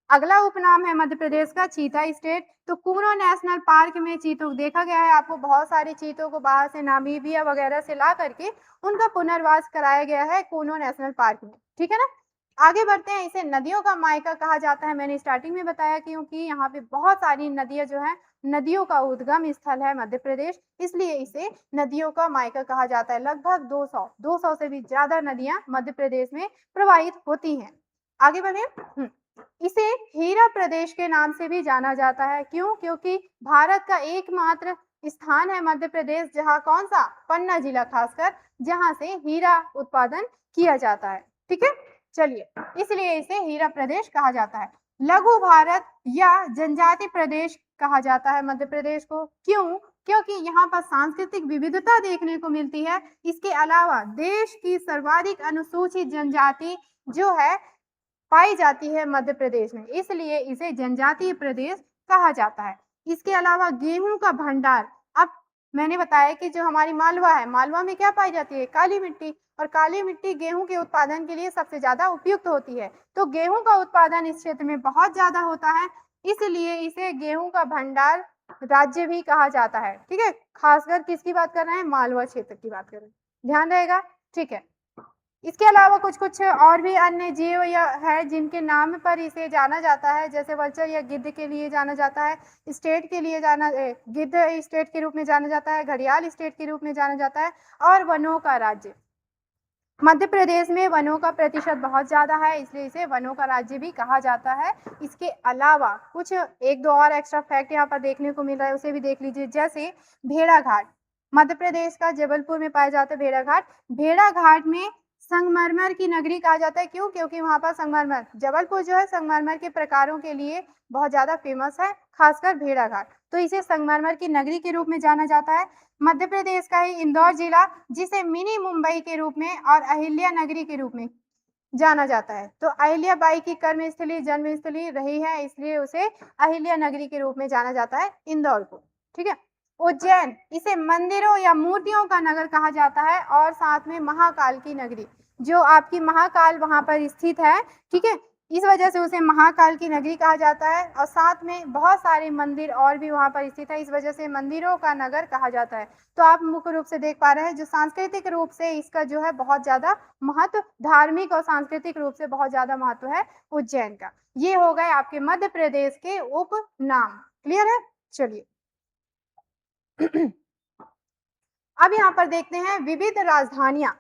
Speaker 1: अगला उपनाम है मध्य प्रदेश का चीता स्टेट। तो कूनो नेशनल पार्क में चीतों देखा गया है, आपको बहुत सारे चीतों को बाहर से नामीबिया वगैरह से ला करके उनका पुनर्वास कराया गया है कूनो नेशनल पार्क में, ठीक है ना। आगे बढ़ते हैं, इसे नदियों का मायका कहा जाता है, मैंने स्टार्टिंग में बताया, क्योंकि यहाँ पे बहुत सारी नदियां जो है, नदियों का उद्गम स्थल है मध्य प्रदेश, इसलिए इसे नदियों का मायका कहा जाता है। लगभग 200 से भी ज्यादा नदियां मध्य प्रदेश में प्रवाहित होती हैं। आगे बढ़े, इसे हीरा प्रदेश के नाम से भी जाना जाता है, क्यों, क्योंकि भारत का एकमात्र स्थान है मध्य प्रदेश जहां, कौन सा, पन्ना जिला खासकर, जहां से हीरा उत्पादन किया जाता है, ठीक है। चलिए, इसलिए इसे हीरा प्रदेश कहा जाता है। लघु भारत या जनजाति प्रदेश कहा जाता है मध्य प्रदेश को, क्यों, क्योंकि यहाँ पर सांस्कृतिक विविधता देखने को मिलती है। इसके अलावा देश की सर्वाधिक अनुसूचित जनजाति जो है पाई जाती है मध्य प्रदेश में, इसलिए इसे जनजातीय प्रदेश कहा जाता है। इसके अलावा गेहूं का भंडार, अब मैंने बताया कि जो हमारी मालवा है, मालवा में क्या पाई जाती है? काली मिट्टी, और काली मिट्टी गेहूं के उत्पादन के लिए सबसे ज्यादा उपयुक्त होती है। तो गेहूं का उत्पादन इस क्षेत्र में बहुत ज्यादा होता है, इसलिए इसे गेहूं का भंडार राज्य भी कहा जाता है। ठीक है, खासकर किसकी बात कर रहे हैं? मालवा क्षेत्र की बात कर रहे हैं, ध्यान रहेगा। ठीक है, इसके अलावा कुछ कुछ और भी अन्य जीव या है जिनके नाम पर इसे जाना जाता है, जैसे वल्चर या गिद्ध के लिए जाना जाता है, स्टेट के लिए गिद्ध स्टेट के रूप में जाना जाता है, घड़ियाल स्टेट के रूप में जाना जाता है, और वनों का राज्य। मध्य प्रदेश में वनों का प्रतिशत बहुत ज्यादा है, इसलिए इसे वनों का राज्य भी कहा जाता है। इसके अलावा कुछ एक दो और एक्स्ट्रा फैक्ट यहाँ पर देखने को मिल रहा है, उसे भी देख लीजिए। जैसे भेड़ाघाट, मध्य प्रदेश का जबलपुर में पाया जाता है भेड़ाघाट। भेड़ाघाट में संगमरमर की नगरी कहा जाता है, क्यों? क्योंकि वहां पर संगमरमर, जबलपुर जो है संगमरमर के प्रकारों के लिए बहुत ज्यादा फेमस है, खासकर भेड़ाघाट, तो इसे संगमरमर की नगरी के रूप में जाना जाता है। मध्य प्रदेश का ही इंदौर जिला, जिसे मिनी मुंबई के रूप में और अहिल्या नगरी के रूप में जाना जाता है, तो अहिल्या बाई की कर्मस्थली जन्मस्थली रही है, इसलिए उसे अहिल्या नगरी के रूप में जाना जाता है इंदौर को। ठीक है, उज्जैन, इसे मंदिरों या मूर्तियों का नगर कहा जाता है, और साथ में महाकाल की नगरी, जो आपकी महाकाल वहां पर स्थित है। ठीक है, इस वजह से उसे महाकाल की नगरी कहा जाता है, और साथ में बहुत सारे मंदिर और भी वहां पर स्थित है, इस वजह से मंदिरों का नगर कहा जाता है। तो आप मुख्य रूप से देख पा रहे हैं, जो सांस्कृतिक रूप से इसका जो है बहुत ज्यादा महत्व, धार्मिक और सांस्कृतिक रूप से बहुत ज्यादा महत्व है उज्जैन का। ये हो गए आपके मध्य प्रदेश के उपनाम। क्लियर है? चलिए अब यहाँ पर देखते हैं विविध राजधानियां,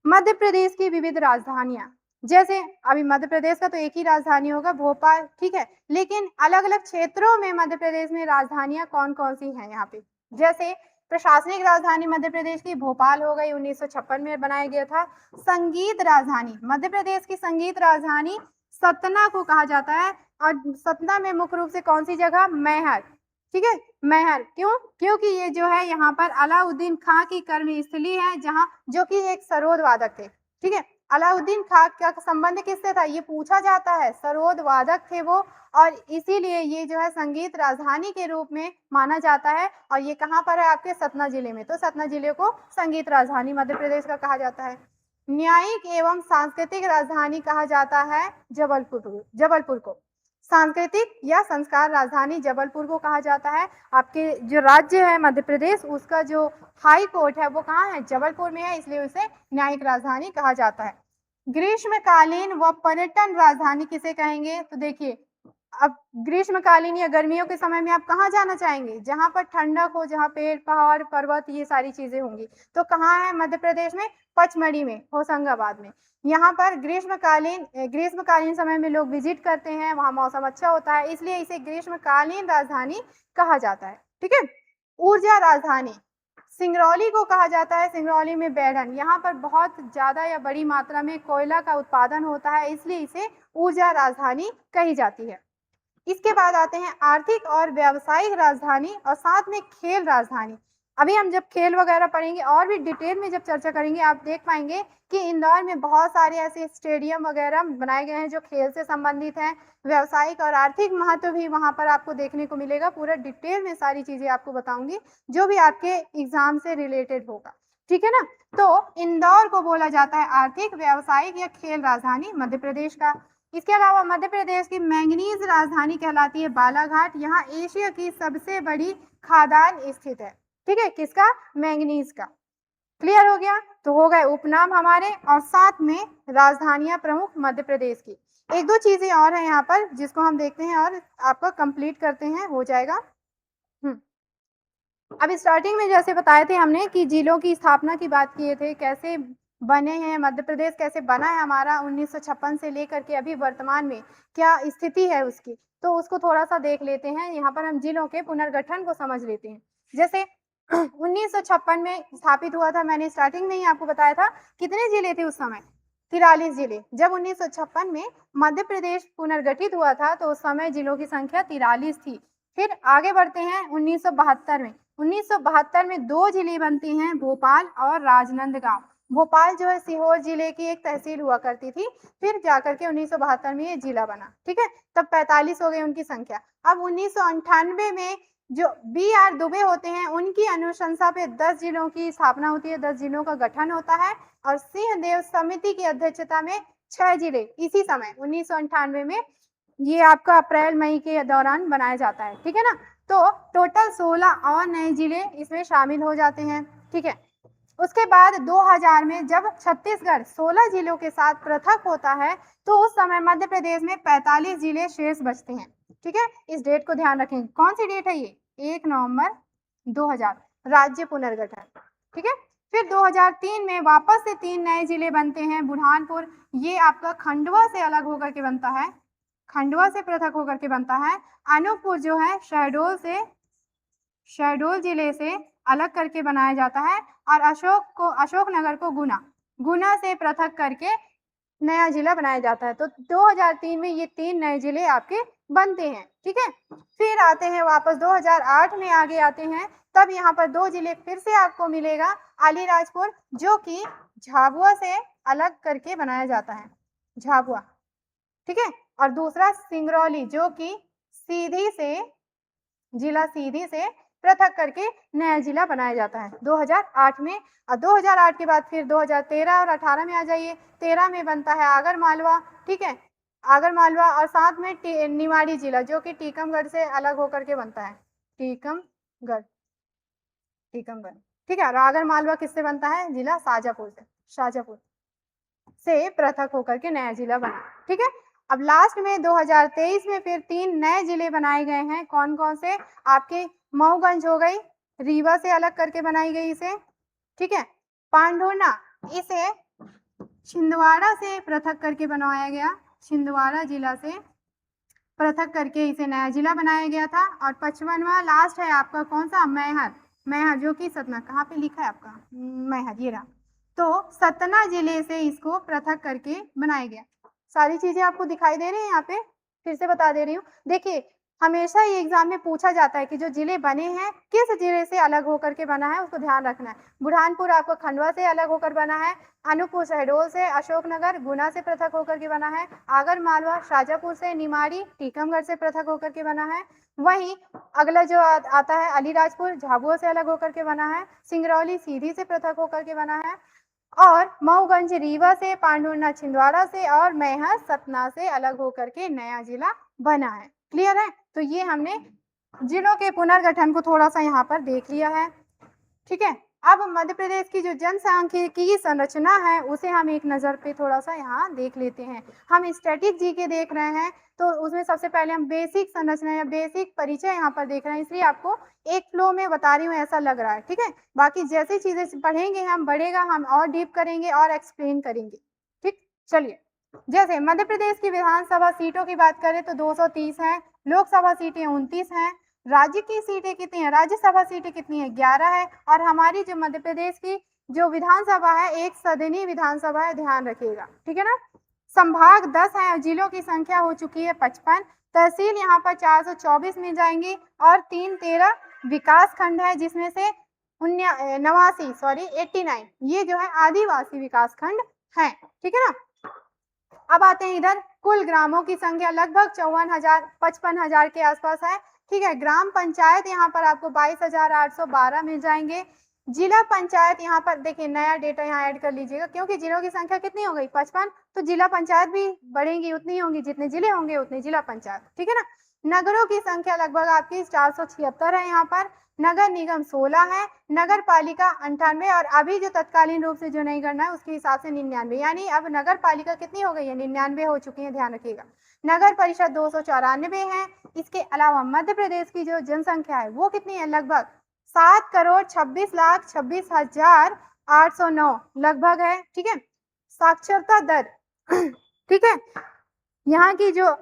Speaker 1: मध्य प्रदेश की विविध राजधानियां। जैसे अभी मध्य प्रदेश का तो एक ही राजधानी होगा, भोपाल। ठीक है, लेकिन अलग अलग क्षेत्रों में मध्य प्रदेश में राजधानियां कौन कौन सी हैं यहाँ पे? जैसे प्रशासनिक राजधानी मध्य प्रदेश की भोपाल हो गई, 1956 में बनाया गया था। संगीत राजधानी, मध्य प्रदेश की संगीत राजधानी सतना को कहा जाता है, और सतना में मुख्य रूप से कौन सी जगह? मैहर। ठीक है, मैहर, क्यों? क्योंकि ये जो है यहाँ पर अलाउद्दीन खां की कर्मस्थली है, जहाँ जो कि एक सरोद वादक थे। ठीक है, अलाउद्दीन खां का संबंध किससे था? ये पूछा जाता है, सरोद वादक थे वो, और इसीलिए ये जो है संगीत राजधानी के रूप में माना जाता है। और ये कहाँ पर है? आपके सतना जिले में, तो सतना जिले को संगीत राजधानी मध्य प्रदेश का कहा जाता है। न्यायिक एवं सांस्कृतिक राजधानी कहा जाता है जबलपुर को, सांस्कृतिक या संस्कार राजधानी जबलपुर को कहा जाता है। आपके जो राज्य है मध्य प्रदेश, उसका जो हाई कोर्ट है वो कहाँ है? जबलपुर में है, इसलिए उसे न्यायिक राजधानी कहा जाता है। ग्रीष्मकालीन व पर्यटन राजधानी किसे कहेंगे? तो देखिए, अब ग्रीष्मकालीन या गर्मियों के समय में आप कहाँ जाना चाहेंगे? जहाँ पर ठंडक हो, जहाँ पेड़ पहाड़ पर्वत ये सारी चीजें होंगी, तो कहाँ है मध्य प्रदेश में? पचमढ़ी में, होशंगाबाद में। यहाँ पर ग्रीष्मकालीन समय में लोग विजिट करते हैं, वहाँ मौसम अच्छा होता है, इसलिए इसे ग्रीष्मकालीन राजधानी कहा जाता है। ठीक है, ऊर्जा राजधानी सिंगरौली को कहा जाता है। सिंगरौली में बैढ़न, यहाँ पर बहुत ज्यादा या बड़ी मात्रा में कोयला का उत्पादन होता है, इसलिए इसे ऊर्जा राजधानी कही जाती है। इसके बाद आते हैं आर्थिक और व्यावसायिक राजधानी, और साथ में खेल राजधानी। अभी हम जब खेल वगैरह पढ़ेंगे और भी डिटेल में जब चर्चा करेंगे, आप देख पाएंगे कि इंदौर में बहुत सारे ऐसे स्टेडियम वगैरह बनाए गए हैं जो खेल से संबंधित हैं। व्यावसायिक और आर्थिक महत्व भी वहां पर आपको देखने को मिलेगा, पूरा डिटेल में सारी चीजें आपको बताऊंगी जो भी आपके एग्जाम से रिलेटेड होगा। ठीक है ना, तो इंदौर को बोला जाता है आर्थिक, व्यावसायिक या खेल राजधानी मध्य प्रदेश का। इसके अलावा मध्य प्रदेश की मैंगनीज राजधानी कहलाती है बालाघाट, यहाँ एशिया की सबसे बड़ी खादान स्थित है। ठीक है, किसका? मैंगनीज का। क्लियर हो गया? तो हो गए उपनाम हमारे, और साथ में राजधानियां प्रमुख मध्य प्रदेश की। एक दो चीजें और हैं यहाँ पर जिसको हम देखते हैं और आपको कंप्लीट करते हैं, हो जाएगा। अब स्टार्टिंग में जैसे बताए थे हमने कि जिलों की स्थापना की बात किए थे, कैसे बने हैं, मध्य प्रदेश कैसे बना है हमारा 1956 से लेकर के अभी वर्तमान में क्या स्थिति है उसकी, तो उसको थोड़ा सा देख लेते हैं। यहाँ पर हम जिलों के पुनर्गठन को समझ लेते हैं। जैसे 1956 में स्थापित हुआ था, मैंने स्टार्टिंग में ही आपको बताया था। कितने जिले थे उस समय? 43 जिले। जब 1956 में मध्य प्रदेश पुनर्गठित हुआ था तो उस समय जिलों की संख्या 43 थी। फिर आगे बढ़ते हैं 1972 में। 1972 में दो जिले बनते हैं, भोपाल और राजनांदगांव। भोपाल जो है सीहोर जिले की एक तहसील हुआ करती थी, फिर जाकर के 1972 में ये जिला बना। ठीक है, तब 45 हो गई उनकी संख्या। अब 1998 में जो B.R. दुबे होते हैं उनकी अनुशंसा पे 10 जिलों की स्थापना होती है, 10 जिलों का गठन होता है और सिंहदेव समिति की अध्यक्षता में 6 जिले इसी समय 1998 में ये आपका अप्रैल मई के दौरान बनाया जाता है, ठीक है ना। तो टोटल 16 और नए जिले इसमें शामिल हो जाते हैं, ठीक है। उसके बाद 2000 में जब छत्तीसगढ़ 16 जिलों के साथ पृथक होता है तो उस समय मध्य प्रदेश में 45 जिले शेष बचते हैं, ठीक है। इस डेट को ध्यान रखें, कौन सी डेट है ये, 1 नवंबर 2000, राज्य पुनर्गठन, ठीक है। फिर 2003 में वापस से 3 नए जिले बनते हैं। बुरहानपुर ये आपका खंडवा से अलग होकर के बनता है, खंडवा से पृथक होकर के बनता है। अनूपपुर जो है शहडोल जिले से अलग करके बनाया जाता है और अशोकनगर को गुना से पृथक करके नया जिला बनाया जाता है। तो 2003 में ये 3 नए जिले आपके बनते हैं, ठीक है। फिर आते हैं वापस 2008 में आगे आते हैं, तब यहाँ पर 2 जिले फिर से आपको मिलेगा, अलीराजपुर जो कि झाबुआ से अलग करके बनाया जाता है, झाबुआ, ठीक है। और दूसरा सिंगरौली जो कि जिला सीधी से पृथक करके नया जिला बनाया जाता है 2008 में। और 2008 के बाद फिर 2013 और 18 में आ जाइए, 13 में बनता है आगर मालवा, ठीक है, आगर मालवा और साथ में निमाड़ी जिला जो कि टीकमगढ़ से अलग होकर के बनता है, टीकमगढ़, ठीक है। और आगर मालवा किससे बनता है, जिला शाजापुर से पृथक होकर के नया जिला बना, ठीक है। अब लास्ट में 2023 में फिर 3 नए जिले बनाए गए हैं, कौन कौन से, आपके मऊगंज हो गई, रीवा से अलग करके बनाई गई इसे, ठीक है। पांढुर्णा इसे छिंदवाड़ा से पृथक करके बनाया गया, छिंदवाड़ा जिला से पृथक करके इसे नया जिला बनाया गया था। और 55वां लास्ट है आपका कौन सा, मैहर जो कि सतना, कहाँ पे लिखा है आपका मैहर, ये रहा। तो सतना जिले से इसको पृथक करके बनाया गया। सारी चीजें आपको दिखाई दे रही हैं, यहाँ पे फिर से बता दे रही हूँ। देखिए हमेशा ये एग्जाम में पूछा जाता है कि जो जिले बने हैं किस जिले से अलग होकर के बना है, उसको ध्यान रखना है। बुरहानपुर आपको खंडवा से अलग होकर बना है, अनूपपुर शहडोल से, अशोकनगर गुना से पृथक होकर के बना है, आगर मालवा शाजापुर से, निमाड़ी टीकमगढ़ से पृथक होकर के बना है। वहीं अगला जो आता है अलीराजपुर झाबुआ से अलग होकर के बना है, सिंगरौली सीधी से पृथक होकर के बना है, और मऊगंज रीवा से, पांढुर्णा छिंदवाड़ा से और मैहर सतना से अलग होकर के नया जिला बना है। क्लियर है। तो ये हमने जिलों के पुनर्गठन को थोड़ा सा यहाँ पर देख लिया है, ठीक है। अब मध्य प्रदेश की जो जनसांख्यिकी संरचना है उसे हम एक नज़र पे थोड़ा सा यहाँ देख लेते हैं। हम स्टैटिक जीके देख रहे हैं तो उसमें सबसे पहले हम बेसिक संरचना या बेसिक परिचय यहाँ पर देख रहे हैं, इसलिए आपको एक फ्लो में बता रही हूँ ऐसा लग रहा है, ठीक है। बाकी जैसी चीजें पढ़ेंगे हम बढ़ेगा, हम और डीप करेंगे और एक्सप्लेन करेंगे, ठीक। चलिए, जैसे मध्य प्रदेश की विधानसभा सीटों की बात करें तो 230 है, लोकसभा सीटें 29 हैं, राज्य की सीटें कितनी है, राज्यसभा सीटें कितनी है, 11 है। और हमारी जो मध्य प्रदेश की जो विधानसभा है एक सदनी विधानसभा है, ध्यान रखिएगा, ठीक है ना। संभाग 10 है, जिलों की संख्या हो चुकी है 55, तहसील यहाँ पर 424 मिल जाएंगी और 13 विकास खंड है जिसमें से 89 ये जो है आदिवासी विकास खंड है, ठीक है ना। अब आते हैं इधर, कुल ग्रामों की संख्या लगभग 55,000 के आसपास है, ठीक है। ग्राम पंचायत यहाँ पर आपको 22,812 मिल जाएंगे। जिला पंचायत यहाँ पर देखिए नया डेटा यहाँ ऐड कर लीजिएगा, क्योंकि जिलों की संख्या कितनी हो गई 55, तो जिला पंचायत भी बढ़ेंगी, उतनी होंगी, जितने जिले होंगे उतने जिला पंचायत, ठीक है ना। नगरों की संख्या लगभग आपकी 476 है, यहाँ पर नगर निगम 16 है, नगर पालिका 98 और अभी जो तत्कालीन रूप से जो नई गणना है उसके हिसाब से 99, यानी अब नगर पालिका कितनी हो गई है, 99 हो चुकी है, ध्यान रखिएगा। नगर परिषद 294 है। इसके अलावा मध्य प्रदेश की जो जनसंख्या है वो कितनी है, लगभग 7,26,26,809 लगभग है, ठीक है। साक्षरता दर ठीक है, यहाँ की जो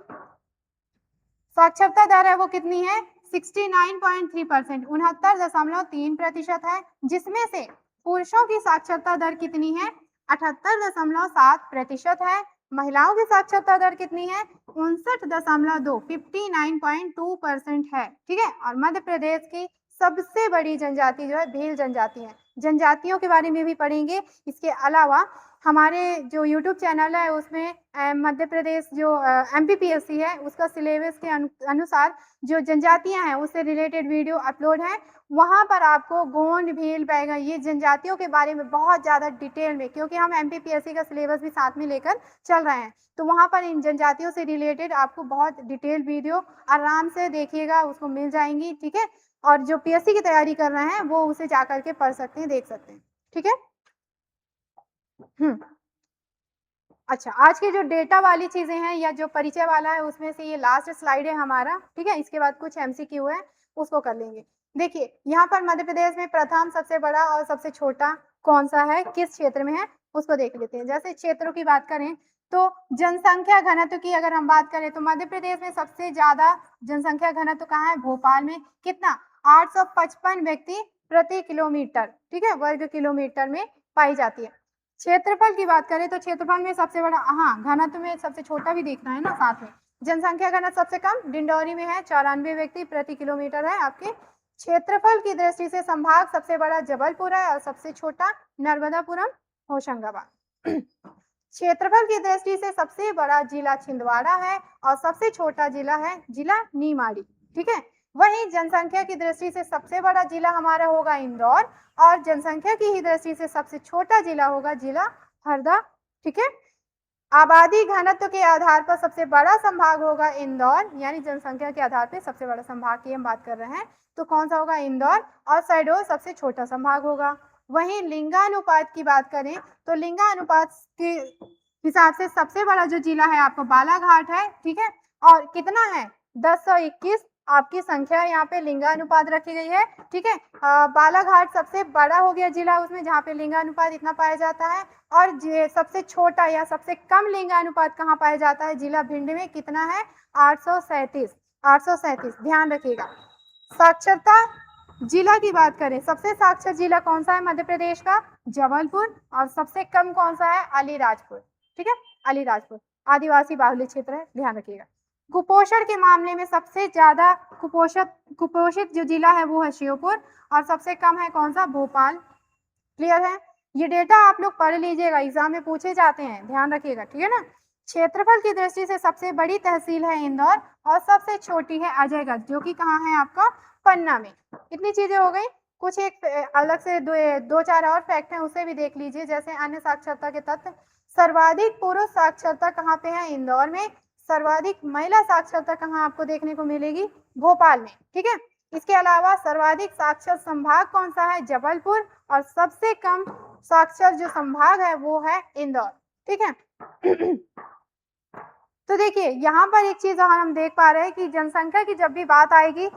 Speaker 1: साक्षरता दर है वो कितनी है, 69.3%, 69.3% है, जिसमें से पुरुषों की साक्षरता दर कितनी है, 78.7% है। महिलाओं की साक्षरता दर कितनी है, 59.2 59.2% है, ठीक है। और मध्य प्रदेश की सबसे बड़ी जनजाति जो है भील जनजाति है। जनजातियों के बारे में भी पढ़ेंगे। इसके अलावा हमारे जो यूट्यूब चैनल है उसमें मध्य प्रदेश जो एमपीपीएससी है उसका सिलेबस के अनुसार जो जनजातियां हैं उससे रिलेटेड वीडियो अपलोड है। वहां पर आपको गोंड, भील, बैगन ये जनजातियों के बारे में बहुत ज़्यादा डिटेल में, क्योंकि हम एमपीपीएससी का सिलेबस भी साथ में लेकर चल रहे हैं, तो वहां पर इन जनजातियों से रिलेटेड आपको बहुत डिटेल वीडियो आराम से देखिएगा, उसको मिल जाएंगी। ठीक है, और जो पीएससी की तैयारी कर रहे हैं वो उसे जाकर के पढ़ सकते हैं, देख सकते हैं। ठीक है। अच्छा, आज की जो डेटा वाली चीजें हैं या जो परिचय वाला है उसमें से ये लास्ट स्लाइड है हमारा। ठीक है, इसके बाद कुछ एमसीक्यू है उसको कर लेंगे। देखिए यहाँ पर मध्य प्रदेश में प्रथम, सबसे बड़ा और सबसे छोटा कौन सा है, किस क्षेत्र में है, उसको देख लेते हैं। जैसे क्षेत्रों की बात करें तो जनसंख्या घनत्व की अगर हम बात करें तो मध्य प्रदेश में सबसे ज्यादा जनसंख्या घनत्व कहाँ है, भोपाल में। कितना, 855 व्यक्ति प्रति किलोमीटर, ठीक है, वर्ग किलोमीटर में पाई जाती है। क्षेत्रफल की बात करें तो क्षेत्रफल में सबसे बड़ा, हाँ, घनत्व में सबसे छोटा भी देखना है ना साथ में। जनसंख्या घनत्व सबसे कम डिंडौरी में है, 94 व्यक्ति प्रति किलोमीटर है आपके। क्षेत्रफल की दृष्टि से संभाग सबसे बड़ा जबलपुर है और सबसे छोटा नर्मदापुरम, होशंगाबाद। क्षेत्रफल की दृष्टि से सबसे बड़ा जिला छिंदवाड़ा है और सबसे छोटा जिला है जिला नीमाड़ी। ठीक है, वहीं जनसंख्या की दृष्टि से सबसे बड़ा जिला हमारा होगा इंदौर और जनसंख्या की ही दृष्टि से सबसे छोटा जिला होगा जिला हरदा। ठीक है, आबादी घनत्व के आधार पर सबसे बड़ा संभाग होगा इंदौर, यानी जनसंख्या के आधार पर सबसे बड़ा संभाग की हम बात कर रहे हैं, तो कौन सा होगा, इंदौर, और शहडोल सबसे छोटा संभाग होगा। वहीं लिंगानुपात की बात करें तो लिंगानुपात के हिसाब से सबसे बड़ा जो जिला है आपको बालाघाट है। ठीक है, और कितना है, 1021 आपकी संख्या यहाँ पे लिंगानुपात रखी गई है। ठीक है, बालाघाट सबसे बड़ा हो गया जिला उसमें जहाँ पे लिंगानुपात इतना पाया जाता है, और सबसे छोटा या सबसे कम लिंगानुपात कहाँ पाया जाता है, जिला भिंड में। कितना है, 837। ध्यान रखिएगा। साक्षरता जिला की बात करें, सबसे साक्षर जिला कौन सा है मध्य प्रदेश का, जबलपुर, और सबसे कम कौन सा है, अलीराजपुर। ठीक है, अलीराजपुर आदिवासी बाहुल्य क्षेत्र है, ध्यान रखिएगा। कुपोषण के मामले में सबसे ज्यादा कुपोषित जो जिला है वो है श्योपुर, और सबसे कम है कौन सा, भोपाल। क्लियर है, ये डेटा आप लोग पढ़ लीजिएगा, एग्जाम में पूछे जाते हैं, ध्यान रखिएगा। ठीक है ना। क्षेत्रफल की दृष्टि से सबसे बड़ी तहसील है इंदौर और सबसे छोटी है अजयगढ़, जो कि कहाँ है आपका, पन्ना में। इतनी चीजें हो गई। कुछ एक अलग से दो चार और फैक्ट हैं, उसे भी देख लीजिए। जैसे अन्य साक्षरता के तथ्य, सर्वाधिक पुरुष साक्षरता कहाँ पे है, इंदौर में। सर्वाधिक महिला साक्षरता कहाँ आपको देखने को मिलेगी, भोपाल में। ठीक है, इसके अलावा सर्वाधिक साक्षर संभाग कौन सा है, जबलपुर, और सबसे कम साक्षर जो संभाग है वो है इंदौर। ठीक है। तो देखिए यहाँ पर एक चीज और हम देख पा रहे हैं कि जनसंख्या की जब भी बात आएगी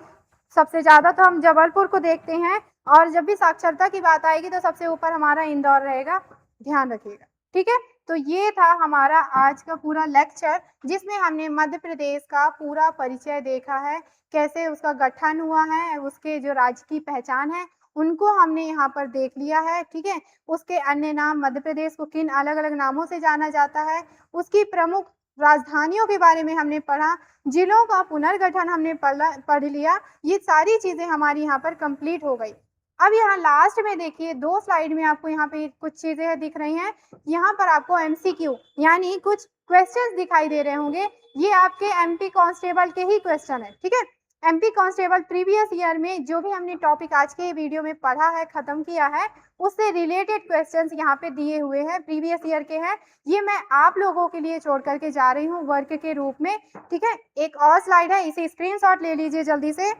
Speaker 1: सबसे ज्यादा तो हम जबलपुर को देखते हैं, और जब भी साक्षरता की बात आएगी तो सबसे ऊपर हमारा इंदौर रहेगा, ध्यान रखिएगा। ठीक है, तो ये था हमारा आज का पूरा लेक्चर, जिसमें हमने मध्य प्रदेश का पूरा परिचय देखा है, कैसे उसका गठन हुआ है, उसके जो राज्य की पहचान है उनको हमने यहाँ पर देख लिया है। ठीक है, उसके अन्य नाम, मध्य प्रदेश को किन अलग अलग नामों से जाना जाता है, उसकी प्रमुख राजधानियों के बारे में हमने पढ़ा, जिलों का पुनर्गठन हमने पढ़ लिया। ये सारी चीजें हमारी यहाँ पर कंप्लीट हो गई। अब यहाँ लास्ट में देखिए 2 स्लाइड में आपको यहाँ पे कुछ चीजें दिख रही हैं। यहाँ पर आपको एमसीक्यू यानी कुछ क्वेश्चंस दिखाई दे रहे होंगे, ये आपके एमपी कांस्टेबल के ही क्वेश्चन है। ठीक है, एमपी कांस्टेबल प्रीवियस ईयर में जो भी हमने टॉपिक आज के वीडियो में पढ़ा है, खत्म किया है, उससे रिलेटेड क्वेश्चंस यहाँ पे दिए हुए हैं, प्रीवियस ईयर के हैं। ये मैं आप लोगों के लिए छोड़ करके जा रही हूँ वर्क के रूप में। ठीक है, एक और स्लाइड है, इसे स्क्रीनशॉट ले लीजिए जल्दी से।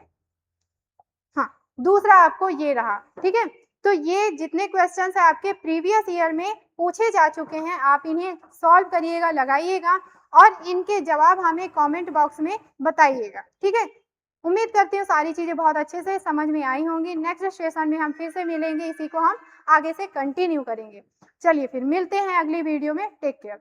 Speaker 1: हाँ, दूसरा आपको ये रहा। ठीक है, तो ये जितने क्वेश्चंस है आपके प्रीवियस ईयर में पूछे जा चुके हैं, आप इन्हें सॉल्व करिएगा, लगाइएगा, और इनके जवाब हमें कमेंट बॉक्स में बताइएगा। ठीक है, उम्मीद करती हूँ सारी चीजें बहुत अच्छे से समझ में आई होंगी। नेक्स्ट सेशन में हम फिर से मिलेंगे, इसी को हम आगे से कंटिन्यू करेंगे। चलिए फिर मिलते हैं अगली वीडियो में। Take care.